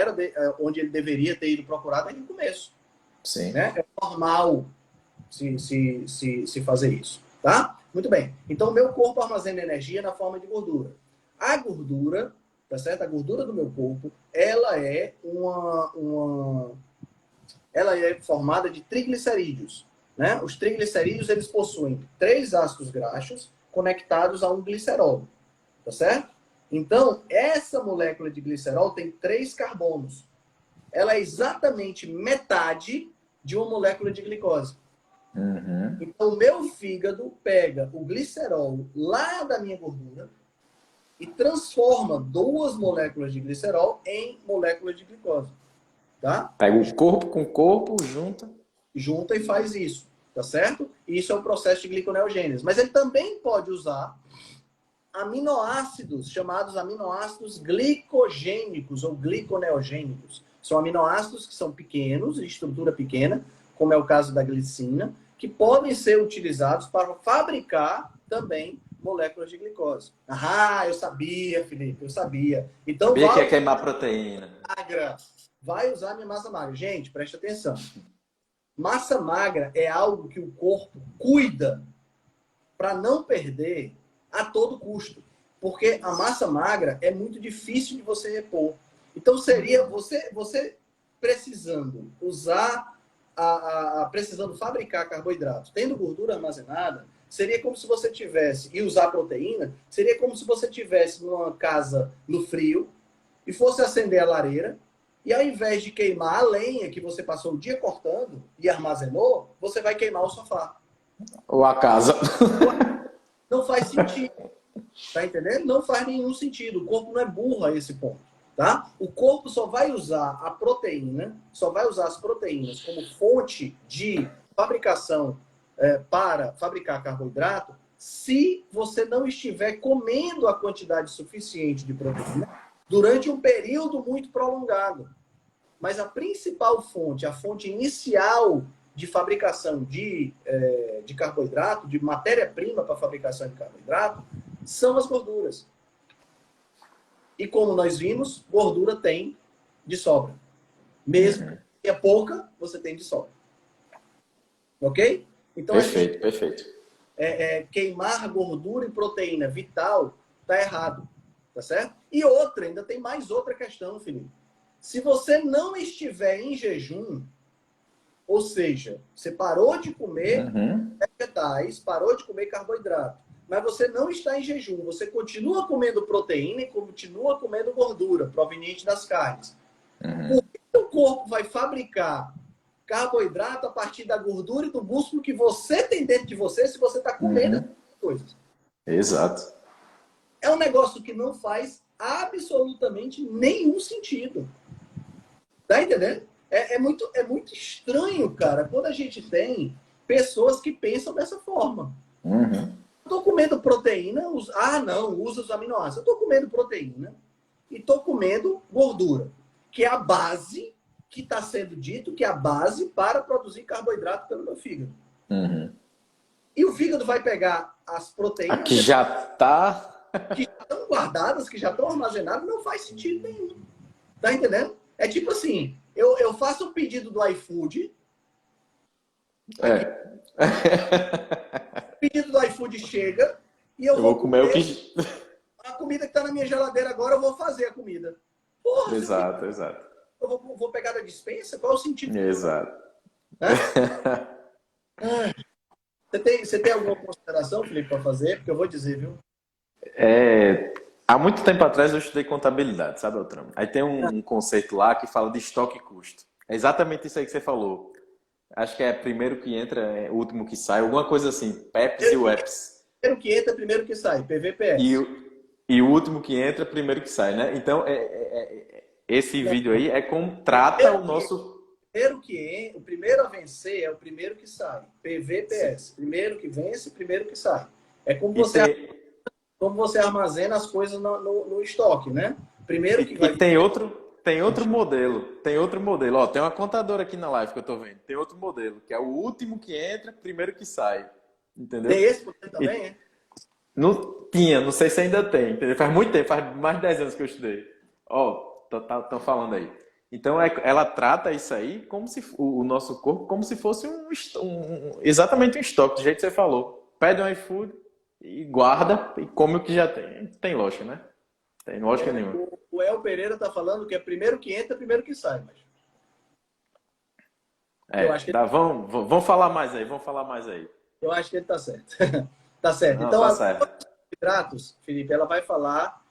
ele deveria ter ido procurar desde o começo. Sim. Né? É normal se fazer isso. Tá? Muito bem. Então, o meu corpo armazena energia na forma de gordura. A gordura, tá certo? A gordura do meu corpo, ela é formada de triglicerídeos. Né? Os triglicerídeos, eles possuem 3 ácidos graxos conectados a um glicerol. Tá certo? Então, essa molécula de glicerol tem 3 carbonos. Ela é exatamente metade de uma molécula de glicose. Uhum. Então, o meu fígado pega o glicerol lá da minha gordura e transforma 2 moléculas de glicerol em moléculas de glicose. Tá? Pega o corpo com o corpo, Junta e faz isso. Tá certo? E isso é o processo de gliconeogênese. Mas ele também pode usar aminoácidos, chamados aminoácidos glicogênicos ou gliconeogênicos. São aminoácidos que são pequenos, de estrutura pequena, como é o caso da glicina, que podem ser utilizados para fabricar também moléculas de glicose. Ah, eu sabia, Felipe, eu sabia. Então, sabia que ia queimar proteína. Magra. Vai usar minha massa magra. Gente, preste atenção. Massa magra é algo que o corpo cuida para não perder a todo custo. Porque a massa magra é muito difícil de você repor. Então seria você precisando usar, precisando fabricar carboidratos, tendo gordura armazenada, seria como se você tivesse, e usar proteína, seria como se você tivesse numa casa no frio e fosse acender a lareira, e ao invés de queimar a lenha que você passou o dia cortando e armazenou, você vai queimar o sofá. Ou a casa. Não faz sentido. Tá entendendo? Não faz nenhum sentido. O corpo não é burro a esse ponto. Tá? O corpo só vai usar a proteína, só vai usar as proteínas como fonte de fabricação para fabricar carboidrato se você não estiver comendo a quantidade suficiente de proteína durante um período muito prolongado. Mas a principal fonte, a fonte inicial de fabricação de carboidrato, de matéria-prima para fabricação de carboidrato, são as gorduras. E como nós vimos, gordura tem de sobra. Mesmo que é pouca, você tem de sobra. Ok? Então, perfeito. Queimar gordura e proteína vital está errado. Tá certo? E outra, ainda tem mais outra questão, Felipe. Se você não estiver em jejum, ou seja, você parou de comer vegetais, parou de comer carboidrato, mas você não está em jejum, você continua comendo proteína e continua comendo gordura proveniente das carnes. Por que o corpo vai fabricar carboidrato a partir da gordura e do músculo que você tem dentro de você se você está comendo essas coisas? Exato. É um negócio que não faz absolutamente nenhum sentido. Tá entendendo? É muito estranho, cara, quando a gente tem pessoas que pensam dessa forma. Estou comendo proteína, usa os aminoácidos. Eu estou comendo proteína e estou comendo gordura, que é a base, que está sendo dito, que é a base para produzir carboidrato pelo meu fígado. E o fígado vai pegar as proteínas... Que já estão guardadas, que já estão armazenadas, não faz sentido nenhum. Tá entendendo? É tipo assim, eu faço um pedido do iFood. O pedido do iFood chega e eu vou comer o que... A comida que está na minha geladeira agora, eu vou fazer a comida. Porra, exato. Eu vou pegar da despensa? Qual é o sentido? Exato. Você tem alguma consideração, Felipe, para fazer? Porque eu vou dizer, viu? Há muito tempo atrás eu estudei contabilidade, sabe, Beltrame? Aí tem um conceito lá que fala de estoque e custo. É exatamente isso aí que você falou. Acho que é primeiro que entra, é o último que sai, alguma coisa assim. PEPs e WEPs. Primeiro que entra, primeiro que sai. PVPS. E o último que entra, primeiro que sai, né? Então, esse vídeo aí é como trata o nosso... O primeiro a vencer é o primeiro que sai. PVPS. Primeiro que vence, primeiro que sai. É como você armazena as coisas no estoque, né? Primeiro que vai... E tem outro modelo. Tem outro modelo. Ó, tem uma contadora aqui na live que eu tô vendo. Tem outro modelo, que é o último que entra, primeiro que sai. Entendeu? Tem esse modelo também, é? Não tinha, não sei se ainda tem. Entendeu? Faz muito tempo, faz mais de 10 anos que eu estudei. Ó, estão falando aí. Então, ela trata isso aí como se o nosso corpo como se fosse exatamente um estoque, do jeito que você falou. Pede um iFood e guarda e come o que já tem. Não tem lógica, né? Tem lógica nenhuma. O El Pereira tá falando que é primeiro que entra, primeiro que sai. Mas... eu acho que vamos falar mais aí, vamos falar mais aí. Eu acho que ele tá certo. Tá certo. Não, então, tá os certo. carboidratos, Felipe, ela vai falar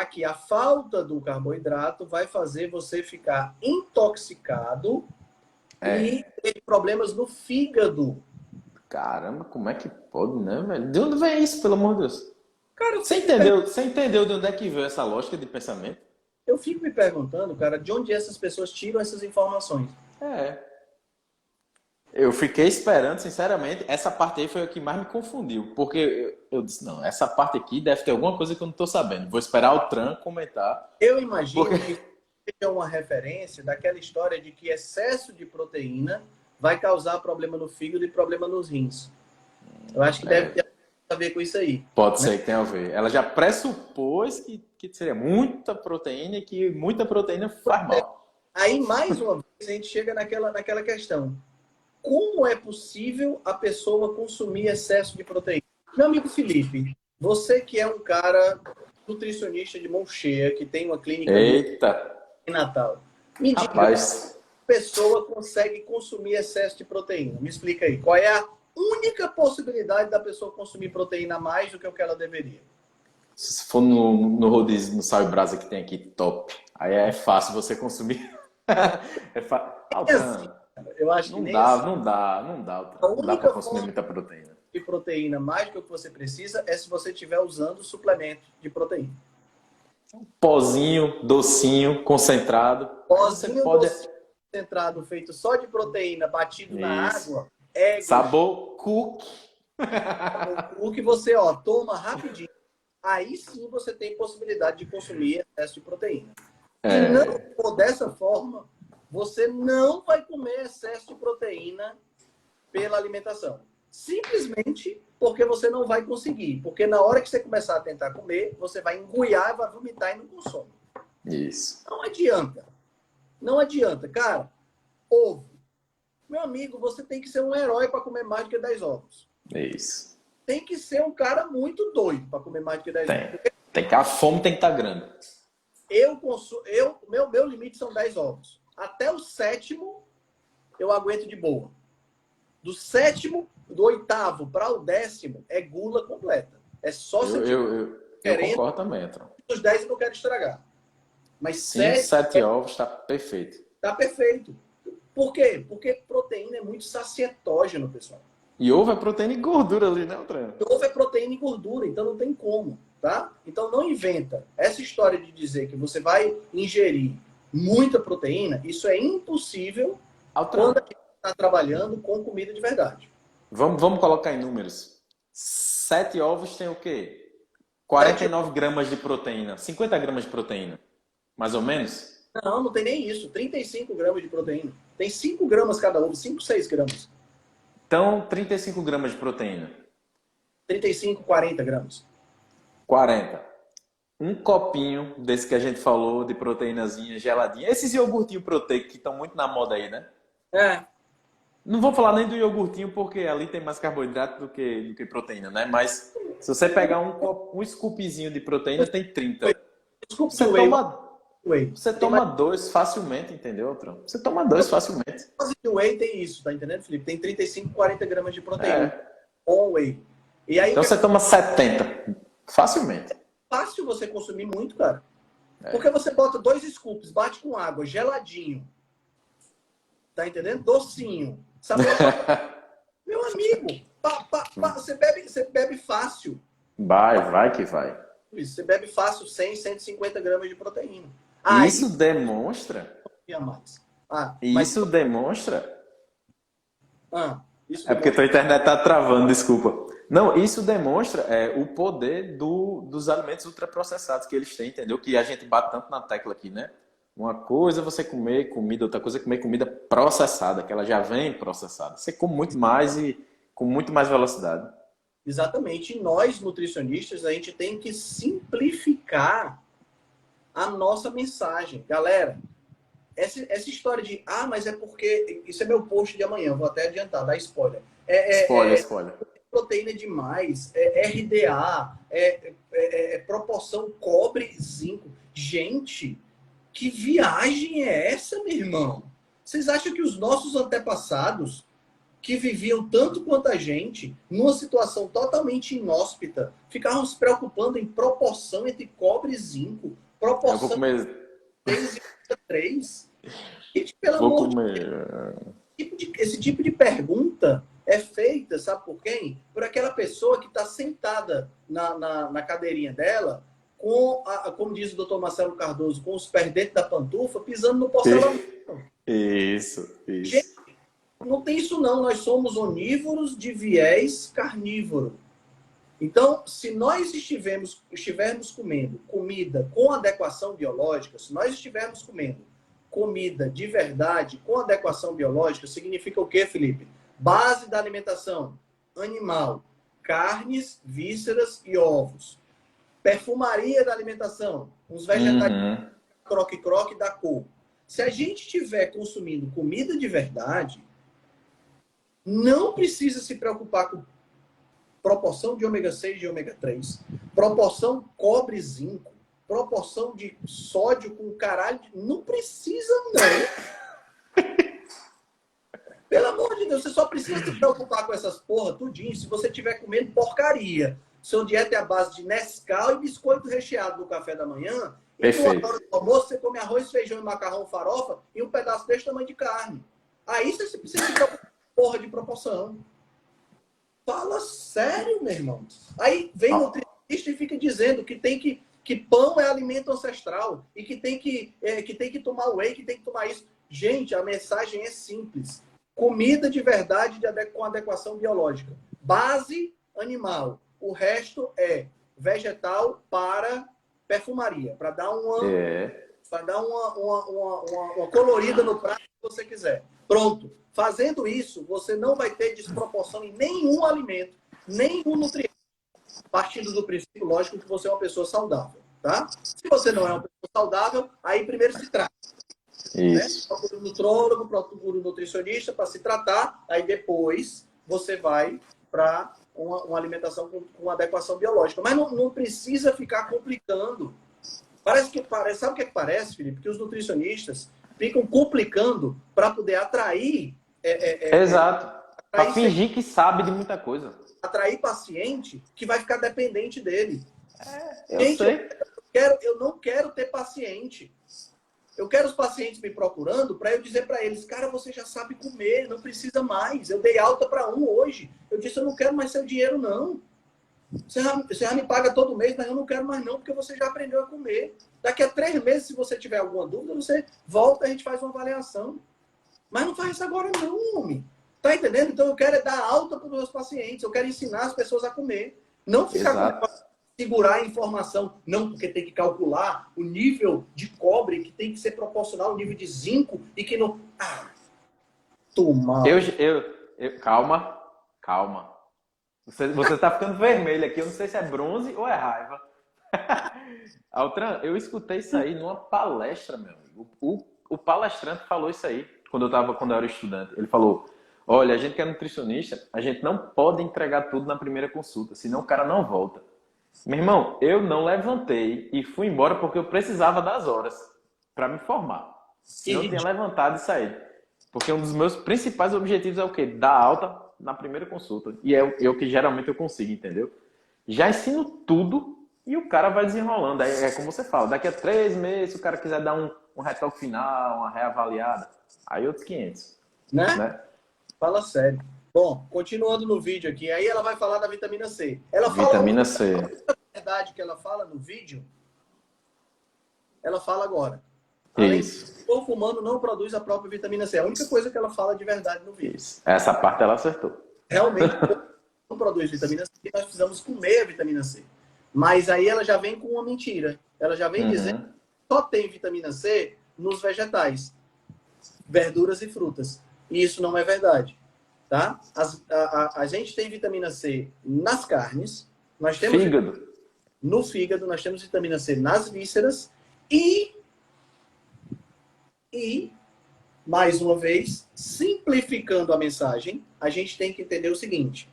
que a falta do carboidrato vai fazer você ficar intoxicado e ter problemas no fígado. Caramba, como é que pode, né, velho? De onde vem isso, pelo amor de Deus? Cara, Você entendeu de onde é que veio essa lógica de pensamento? eu fico me perguntando, cara, de onde essas pessoas tiram essas informações. Eu fiquei esperando, sinceramente, essa parte aí foi a que mais me confundiu. Porque eu disse, não, essa parte aqui deve ter alguma coisa que eu não estou sabendo. Vou esperar o Tran comentar. Eu imagino que seja uma referência daquela história de que excesso de proteína vai causar problema no fígado e problema nos rins. Eu acho que deve ter a ver com isso aí. Pode ser que tenha a ver. Ela já pressupôs que seria muita proteína e que muita proteína faz mal. Aí, mais uma vez, a gente chega naquela questão. Como é possível a pessoa consumir excesso de proteína? Meu amigo Felipe, você que é um cara nutricionista de mão cheia, que tem uma clínica em Natal, me diga, rapaz, a pessoa consegue consumir excesso de proteína? Me explica aí. Qual é a única possibilidade da pessoa consumir proteína a mais do que o que ela deveria? se for no rodízio, no sal e brasa que tem aqui, top. Aí é fácil você consumir. Eu acho que não nem dá, assim. não dá. Não dá para consumir muita proteína. De proteína mais do que o que você precisa é se você estiver usando suplemento de proteína. Pozinho, docinho, concentrado. Pozinho, docinho, concentrado feito só de proteína, batido na água. Sabor cookie. O que você toma rapidinho. Aí sim você tem possibilidade de consumir excesso de proteína. Se não for dessa forma, você não vai comer excesso de proteína pela alimentação. Simplesmente porque você não vai conseguir. Porque na hora que você começar a tentar comer, você vai engoiar, vai vomitar e não consome. Isso. Não adianta. Não adianta. Cara, ovo. Meu amigo, você tem que ser um herói para comer mais do que 10 ovos. Isso. Tem que ser um cara muito doido para comer mais do que 10 ovos. Tem que a fome tem que estar grande. Meu limite são 10 ovos. Até o 7º, eu aguento de boa. Do 7º, do 8º para o 10º, é gula completa. É só se eu concordo também, Antônio. Os 10 eu não quero estragar. Mas 7 ovos está perfeito. Está perfeito. Por quê? Porque proteína é muito sacietógeno, pessoal. E ovo é proteína e gordura ali, né, Antônio? Ovo é proteína e gordura, então não tem como, tá? Então não inventa. Essa história de dizer que você vai ingerir muita proteína, isso é impossível quando a gente está trabalhando com comida de verdade. Vamos colocar em números. 7 ovos tem o quê? 49 gramas de proteína. 50 gramas de proteína. Mais ou menos? Não tem nem isso. 35 gramas de proteína. Tem 5 gramas cada ovo. 5, 6 gramas. Então, 35 gramas de proteína. 35, 40 gramas. 40. Um copinho desse que a gente falou, de proteínazinha geladinha. Esses iogurtinhos proteicos que estão muito na moda aí, né? Não vou falar nem do iogurtinho, porque ali tem mais carboidrato do que proteína, né? Mas se você pegar um scoopzinho de proteína, tem 30. Você toma 2 facilmente, entendeu, Tron? Você toma 2 facilmente. O whey tem isso, tá entendendo, Felipe? Tem 35, 40 gramas de proteína. Com whey. E aí, então você toma 70. Facilmente. Fácil você consumir muito, cara. Porque você bota 2 scoops, bate com água, geladinho. Tá entendendo? Docinho. Sabe? Meu amigo, você bebe fácil. Vai que vai. Você bebe fácil 100, 150 gramas de proteína. Isso demonstra... Mas... Isso demonstra... Isso É porque tua internet tá travando, desculpa. Não, isso demonstra o poder dos alimentos ultraprocessados que eles têm, entendeu? Que a gente bate tanto na tecla aqui, né? Uma coisa é você comer comida, outra coisa é comer comida processada, que ela já vem processada. Você come muito mais e com muito mais velocidade. Exatamente. E nós, nutricionistas, a gente tem que simplificar a nossa mensagem. Galera, essa história de, mas é porque... Isso é meu post de amanhã, vou até adiantar, dar spoiler. Spoiler. Proteína demais, RDA, proporção cobre, zinco. Gente, que viagem é essa, meu irmão? Vocês acham que os nossos antepassados, que viviam tanto quanto a gente, numa situação totalmente inóspita, ficavam se preocupando em proporção entre cobre e zinco? Proporção entre 3? Gente, pelo amor de Deus, esse tipo de pergunta é feita, sabe por quem? Por aquela pessoa que está sentada na cadeirinha dela, como diz o doutor Marcelo Cardoso, com os pés dentro da pantufa, pisando no porcelanato. Isso. Gente, não tem isso não. Nós somos onívoros de viés carnívoro. Então, se nós estivermos comendo comida com adequação biológica, se nós estivermos comendo comida de verdade com adequação biológica, significa o quê, Felipe? Base da alimentação animal, carnes, vísceras e ovos. Perfumaria da alimentação, uns vegetais, croque-croque da cor. Se a gente estiver consumindo comida de verdade, não precisa se preocupar com proporção de ômega 6 e de ômega 3, proporção cobre-zinco, proporção de sódio com caralho. Não precisa, não. Pelo amor de Deus, você só precisa se preocupar com essas porra tudinho se você estiver comendo porcaria. Seu dieta é a base de Nescau e biscoito recheado no café da manhã. Perfeito. E no hora do almoço você come arroz, feijão e macarrão farofa e um pedaço desse tamanho de carne. Aí você precisa se preocupar com porra de proporção. Fala sério, meu irmão. Aí vem o nutricionista e fica dizendo que pão é alimento ancestral e que tem que tomar whey, que tem que tomar isso. Gente, a mensagem é simples. Comida de verdade com adequação biológica. Base animal. O resto é vegetal para perfumaria, para dar uma colorida no prato que você quiser. Pronto. Fazendo isso, você não vai ter desproporção em nenhum alimento, nenhum nutriente. Partindo do princípio, lógico, que você é uma pessoa saudável, tá? Se você não é uma pessoa saudável, aí primeiro se trata. Isso. Né? Procura um nutrólogo, procura um nutricionista para se tratar, aí depois você vai para uma alimentação com adequação biológica. Mas não precisa ficar complicando. Sabe o que parece, Felipe? Que os nutricionistas ficam complicando para poder atrair... Exato. Para fingir que sabe de muita coisa. Atrair paciente que vai ficar dependente dele. Sei. Eu não quero ter paciente. Eu quero os pacientes me procurando para eu dizer para eles, cara, você já sabe comer, não precisa mais. Eu dei alta para um hoje. Eu disse, eu não quero mais seu dinheiro, não. Você já me paga todo mês, mas eu não quero mais não, porque você já aprendeu a comer. Daqui a 3 meses, se você tiver alguma dúvida, você volta e a gente faz uma avaliação. Mas não faz isso agora não, homem. Tá entendendo? Então eu quero dar alta para os meus pacientes. Eu quero ensinar as pessoas a comer. Não ficar segurar a informação. Não, porque tem que calcular o nível de cobre, que tem que ser proporcional ao nível de zinco e que não... Tomar. Calma. Você tá ficando vermelho aqui. Eu não sei se é bronze ou é raiva. Altran, eu escutei isso aí numa palestra, meu amigo. O palestrante falou isso aí quando eu era estudante. Ele falou, olha, a gente que é nutricionista, a gente não pode entregar tudo na primeira consulta, senão o cara não volta. Meu irmão, eu não levantei e fui embora porque eu precisava das horas para me formar. Eu tinha levantado e saído. Porque um dos meus principais objetivos é o quê? Dar alta na primeira consulta. E é o que geralmente eu consigo, entendeu? Já ensino tudo e o cara vai desenrolando. Aí é como você fala, daqui a 3 meses, se o cara quiser dar um retoque final, uma reavaliada, aí outros 500. Né? Fala sério. Bom, continuando no vídeo aqui, aí ela vai falar da vitamina C. Ela Vitamina fala C. a verdade que ela fala no vídeo, ela fala agora. Isso. O corpo humano não produz a própria vitamina C. É a única coisa que ela fala de verdade no vídeo. Isso. Essa parte ela acertou. Realmente, o corpo não produz vitamina C, nós precisamos comer a vitamina C. Mas aí ela já vem com uma mentira. Ela já vem dizendo que só tem vitamina C nos vegetais, verduras e frutas. E isso não é verdade. Tá? A gente tem vitamina C nas carnes, nós temos Fígado. no fígado, nós temos vitamina C nas vísceras e, mais uma vez, simplificando a mensagem, a gente tem que entender o seguinte.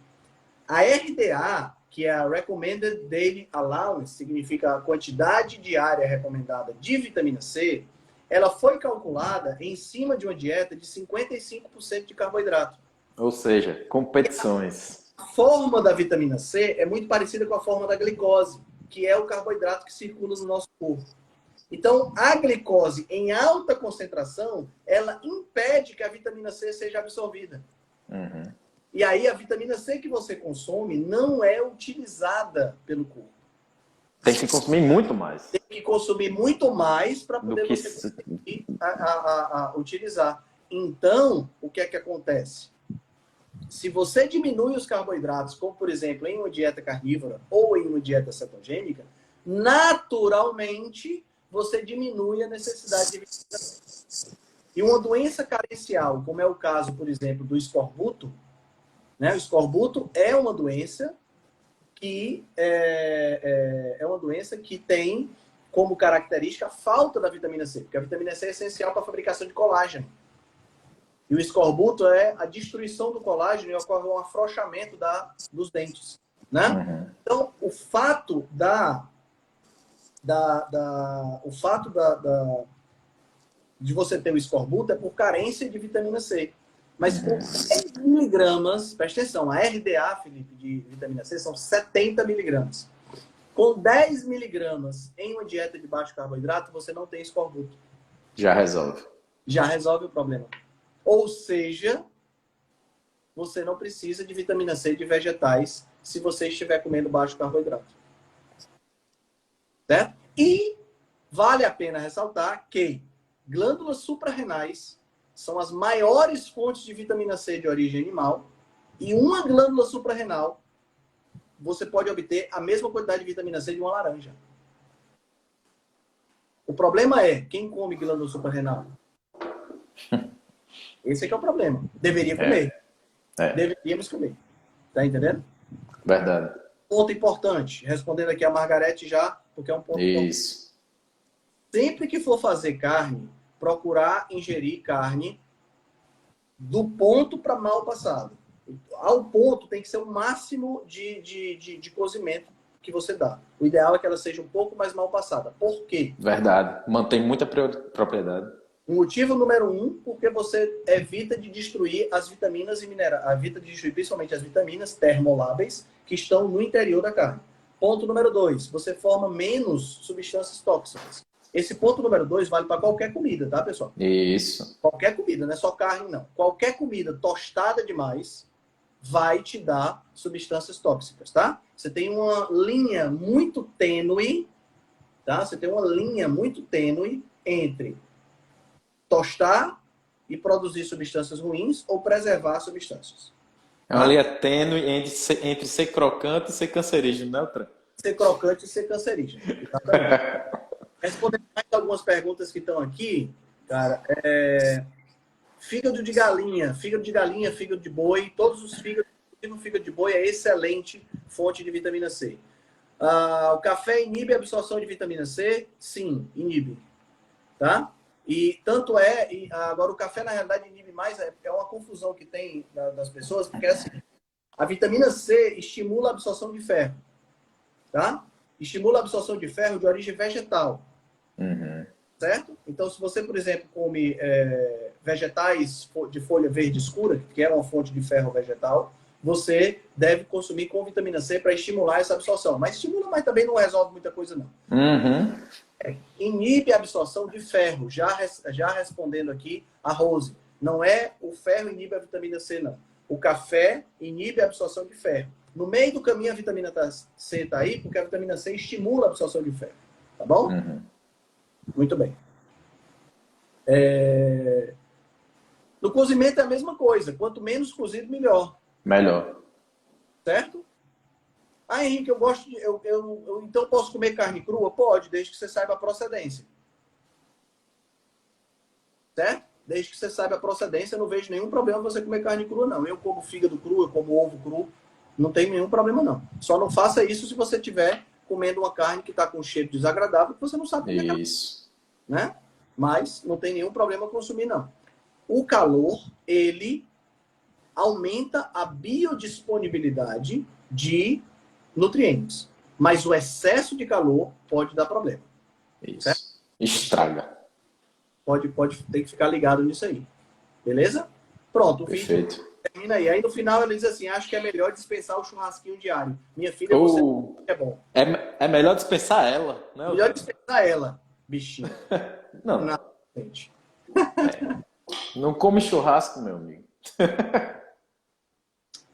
A RDA, que é a Recommended Daily Allowance, significa a quantidade diária recomendada de vitamina C, ela foi calculada em cima de uma dieta de 55% de carboidrato. Ou seja, competições. A forma da vitamina C é muito parecida com a forma da glicose, que é o carboidrato que circula no nosso corpo. Então, a glicose em alta concentração, ela impede que a vitamina C seja absorvida. E aí, a vitamina C que você consome não é utilizada pelo corpo. Tem que consumir muito mais. Tem que consumir muito mais para poder que você conseguir utilizar. Então, o que é que acontece? Se você diminui os carboidratos, como por exemplo em uma dieta carnívora ou em uma dieta cetogênica, naturalmente você diminui a necessidade de vitamina C. E uma doença carencial, como é o caso, por exemplo, do escorbuto, né? O escorbuto é uma doença que tem como característica a falta da vitamina C, porque a vitamina C é essencial para a fabricação de colágeno. E o escorbuto é a destruição do colágeno e ocorre um afrouxamento dos dentes, né? Então, o fato de você ter o escorbuto é por carência de vitamina C. Mas com 10 miligramas, presta atenção, a RDA, Felipe, de vitamina C são 70 miligramas. Com 10 miligramas em uma dieta de baixo carboidrato, você não tem escorbuto. Já resolve. Já resolve o problema. Ou seja, você não precisa de vitamina C de vegetais se você estiver comendo baixo carboidrato. Certo? E vale a pena ressaltar que glândulas suprarrenais são as maiores fontes de vitamina C de origem animal e uma glândula suprarrenal você pode obter a mesma quantidade de vitamina C de uma laranja. O problema é, quem come glândula suprarrenal? Esse é que é o problema. Deveria comer. Deveríamos comer. Tá entendendo? Verdade. Ponto importante. Respondendo aqui a Margarete já, porque é um ponto Isso. importante. Sempre que for fazer carne, procurar ingerir carne do ponto para mal passado. Ao ponto tem que ser o máximo de cozimento que você dá. O ideal é que ela seja um pouco mais mal passada. Por quê? Verdade. Mantém muita propriedade. O motivo número 1, porque você evita de destruir as vitaminas e minerais, evita de destruir principalmente as vitaminas termoláveis que estão no interior da carne. Ponto número 2, você forma menos substâncias tóxicas. Esse ponto número 2 vale para qualquer comida, tá, pessoal? Isso. Qualquer comida, não é só carne, não. Qualquer comida tostada demais vai te dar substâncias tóxicas, tá? Você tem uma linha muito tênue, tá? Você tem uma linha muito tênue entre tostar e produzir substâncias ruins ou preservar substâncias. É uma linha tênue entre ser crocante e ser cancerígeno, né, Altran? Ser crocante e ser cancerígeno. Exatamente. Respondendo mais algumas perguntas que estão aqui, cara, fígado de galinha, fígado de boi, todos os fígados, inclusive o fígado de boi é excelente fonte de vitamina C. O café inibe a absorção de vitamina C? Sim, inibe. Tá? E tanto agora o café na realidade inibe mais, é uma confusão que tem das pessoas, porque assim, a vitamina C estimula a absorção de ferro, tá? Estimula a absorção de ferro de origem vegetal, certo? Então, se você, por exemplo, come vegetais de folha verde escura, que é uma fonte de ferro vegetal, você deve consumir com vitamina C para estimular essa absorção. Mas estimula, mas também não resolve muita coisa, não. Inibe a absorção de ferro. Já respondendo aqui a Rose. Não é o ferro inibe a vitamina C, não. O café inibe a absorção de ferro. No meio do caminho, a vitamina C está aí, porque a vitamina C estimula a absorção de ferro. Tá bom? Uhum. Muito bem. No cozimento é a mesma coisa. Quanto menos cozido, melhor. Melhor. Certo? Ah, Henrique, eu gosto de... então posso comer carne crua? Pode, desde que você saiba a procedência. Certo? Desde que você saiba a procedência, eu não vejo nenhum problema você comer carne crua, não. Eu como fígado cru, eu como ovo cru. Não tem nenhum problema, não. Só não faça isso se você estiver comendo uma carne que está com um cheiro desagradável, que você não sabe comer. Isso. Né? Mas não tem nenhum problema consumir, não. O calor, ele aumenta a biodisponibilidade de nutrientes. Mas o excesso de calor pode dar problema. Isso. Certo? Estraga. Pode ter que ficar ligado nisso aí. Beleza? Pronto, o Perfeito. vídeo termina aí. Aí no final ele diz assim, acho que é melhor dispensar o churrasquinho diário. Minha filha, você é bom. É melhor dispensar ela, né? Melhor dispensar ela, bichinho. Não. Na frente. Não come churrasco, meu amigo.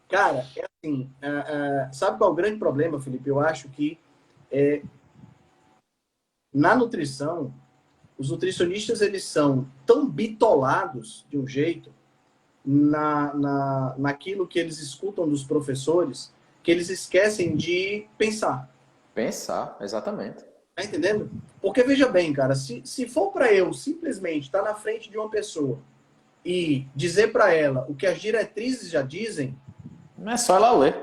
Cara, é assim, sabe qual é o grande problema, Felipe? Eu acho que na nutrição, os nutricionistas eles são tão bitolados de um jeito naquilo que eles escutam dos professores que eles esquecem de pensar. Pensar, exatamente. Tá entendendo? Porque veja bem, cara, se for para eu simplesmente estar na frente de uma pessoa e dizer para ela o que as diretrizes já dizem, Não é só ela ler.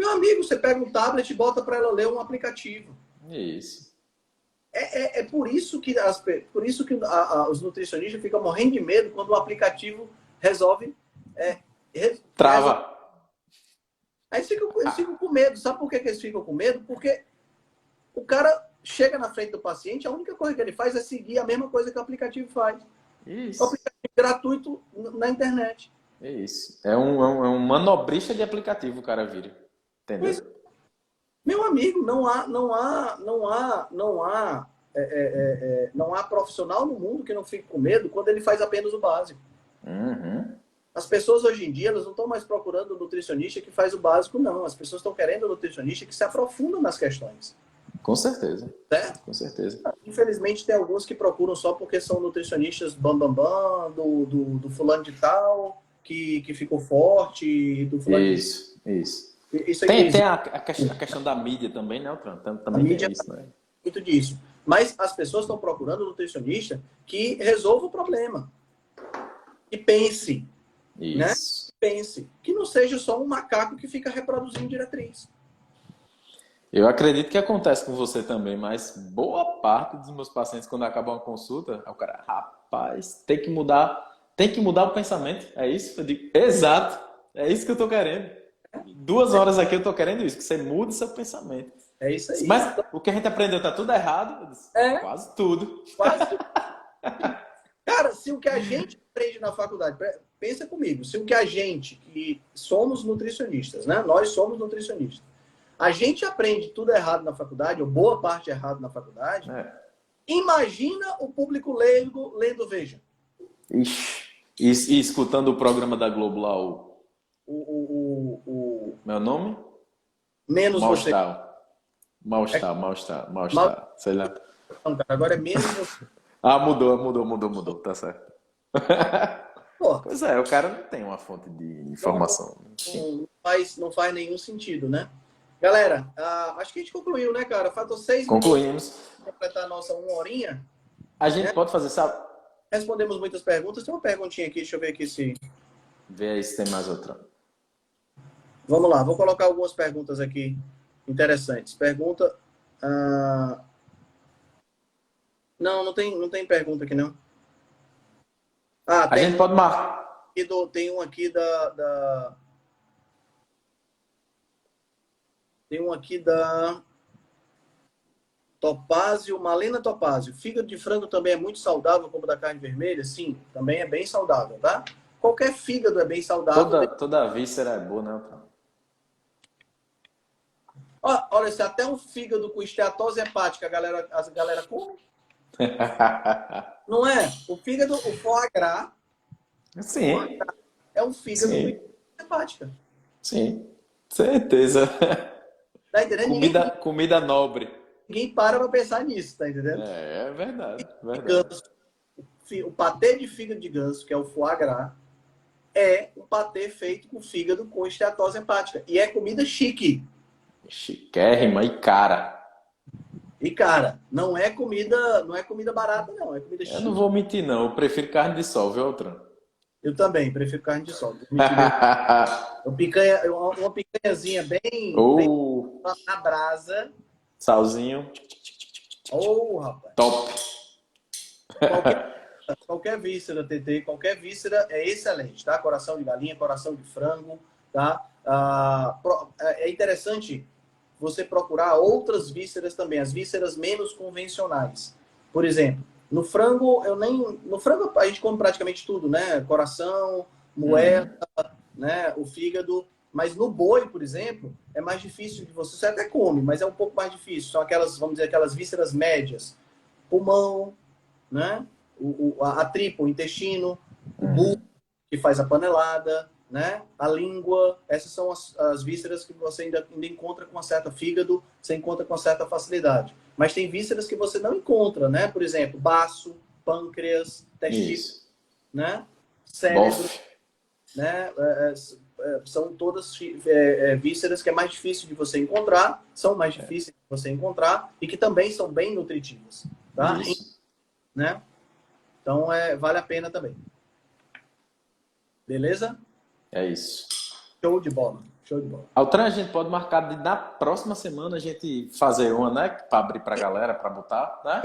meu amigo, você pega um tablet e bota para ela ler um aplicativo. Isso. É por isso que, os nutricionistas ficam morrendo de medo quando o aplicativo resolve... Trava. Aí eles ficam com medo. Sabe por que eles ficam com medo? Porque o cara chega na frente do paciente, a única coisa que ele faz é seguir a mesma coisa que o aplicativo faz. Isso. O aplicativo gratuito na internet. Isso. É um manobrista de aplicativo o cara vira. Entendeu? Mas, meu amigo, não há profissional no mundo que não fique com medo quando ele faz apenas o básico. Uhum. As pessoas hoje em dia elas não estão mais procurando um nutricionista que faz o básico, não. As pessoas estão querendo um nutricionista que se aprofunda nas questões. Com certeza. Certo? Com certeza. Infelizmente tem alguns que procuram só porque são nutricionistas do fulano de tal, que ficou forte, do fulano Isso. Isso Tem a questão da mídia também, né, Altran? Também mídia tem isso, né? muito disso. Mas as pessoas estão procurando um nutricionista que resolva o problema. Que pense. Isso. Né? Pense. Que não seja só um macaco que fica reproduzindo diretriz. Eu acredito que acontece com você também, mas boa parte dos meus pacientes, quando acabam a consulta, o cara, rapaz, tem que mudar o pensamento. É isso? Eu digo, exato. É isso que eu tô querendo. 2 horas aqui eu tô querendo isso, que você mude seu pensamento. É isso aí. Mas o que a gente aprendeu tá tudo errado? Eu disse, quase tudo. Quase tudo. Cara, se o que a gente aprende na faculdade, pensa comigo, se o que a gente, que somos nutricionistas, né? Nós somos nutricionistas, a gente aprende tudo errado na faculdade, ou boa parte errado na faculdade, imagina o público leigo lendo Veja. Ixi. E escutando o programa da Globo lá, meu nome? Menos Mal-estar. Sei lá. Não, cara, agora é menos você. Mudou, tá certo. Pô, Pois é, o cara não tem uma fonte de informação. Não faz nenhum sentido, né? Galera, acho que a gente concluiu, né, cara? Faltam 6 Concluímos. minutos para completar a nossa 1 horinha. A gente pode fazer, sabe? Respondemos muitas perguntas. Tem uma perguntinha aqui, deixa eu ver aqui se... Vê aí se tem mais outra. Vamos lá, vou colocar algumas perguntas aqui interessantes. Pergunta... Não tem pergunta aqui, não. A gente pode marcar. Tem um aqui Tem um aqui da Topázio, Malena Topázio. Fígado de frango também é muito saudável, como o da carne vermelha? Sim, também é bem saudável, tá? Qualquer fígado é bem saudável. Toda víscera é boa, né? Olha, se até um fígado com esteatose hepática a galera come. Não é? O fígado, o foie gras. Sim. É um fígado Sim. hepática. Sim, certeza. Tá entendendo? Comida nobre. Ninguém para pra pensar nisso, tá entendendo? É verdade, verdade. Ganso, o patê de fígado de ganso, que é o foie gras, é um patê feito com fígado com esteatose hepática. E é comida chique. Chiquérrima e cara. E, cara, não é comida barata, não. É comida Eu chique. não vou mentir, não. Eu prefiro carne de sol, viu, Altran? Eu também prefiro carne de sol. Uma picanhazinha bem na brasa. Salzinho. Rapaz. Top. Qualquer víscera, TT, qualquer víscera é excelente, tá? Coração de galinha, coração de frango, tá? É interessante você procurar outras vísceras também, as vísceras menos convencionais. Por exemplo, no frango, no frango a gente come praticamente tudo, né? Coração, moela, né? O fígado. Mas no boi, por exemplo, é mais difícil de você até come, mas é um pouco mais difícil. São aquelas, vamos dizer, aquelas vísceras médias. Pulmão, né? A tripa, o intestino, o bulbo, que faz a panelada, né? A língua. Essas são as vísceras que você ainda encontra com uma certa fígado, você encontra com uma certa facilidade. Mas tem vísceras que você não encontra, né? Por exemplo, baço, pâncreas, testículo, né? Cérebro, né? São todas vísceras que é mais difícil de você encontrar, são mais difíceis de você encontrar e que também são bem nutritivas, tá? Né? Então, vale a pena também. Beleza? É isso. Show de bola. Show de bola. Altran, a gente pode marcar de na próxima semana a gente fazer uma, né? Para abrir para a galera, para botar, né?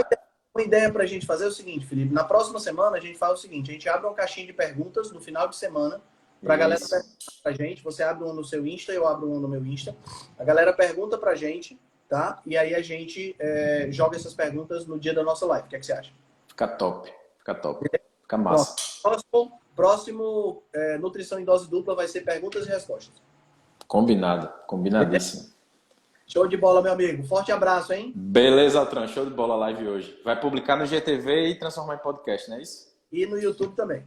Uma ideia para a gente fazer é o seguinte, Felipe. Na próxima semana a gente faz o seguinte: a gente abre uma caixinha de perguntas no final de semana para a galera perguntar pra gente. Você abre um no seu Insta, eu abro um no meu Insta. A galera pergunta pra gente, tá? E aí a gente joga essas perguntas no dia da nossa live. O que é que você acha? Fica top. Fica top. Fica massa. Próximo Nutrição em Dose Dupla vai ser perguntas e respostas. Combinado. Combinadíssimo. Show de bola, meu amigo. Forte abraço, hein? Beleza, Altran. Show de bola a live hoje. Vai publicar no GTV e transformar em podcast, não é isso? E no YouTube também.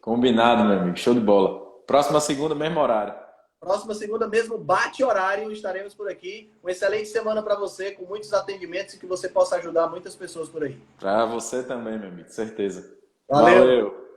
Combinado, meu amigo. Show de bola. Próxima segunda, mesmo horário. Próxima segunda, mesmo bate-horário, estaremos por aqui. Uma excelente semana para você, com muitos atendimentos e que você possa ajudar muitas pessoas por aí. Para você também, meu amigo. Certeza. Valeu. Valeu.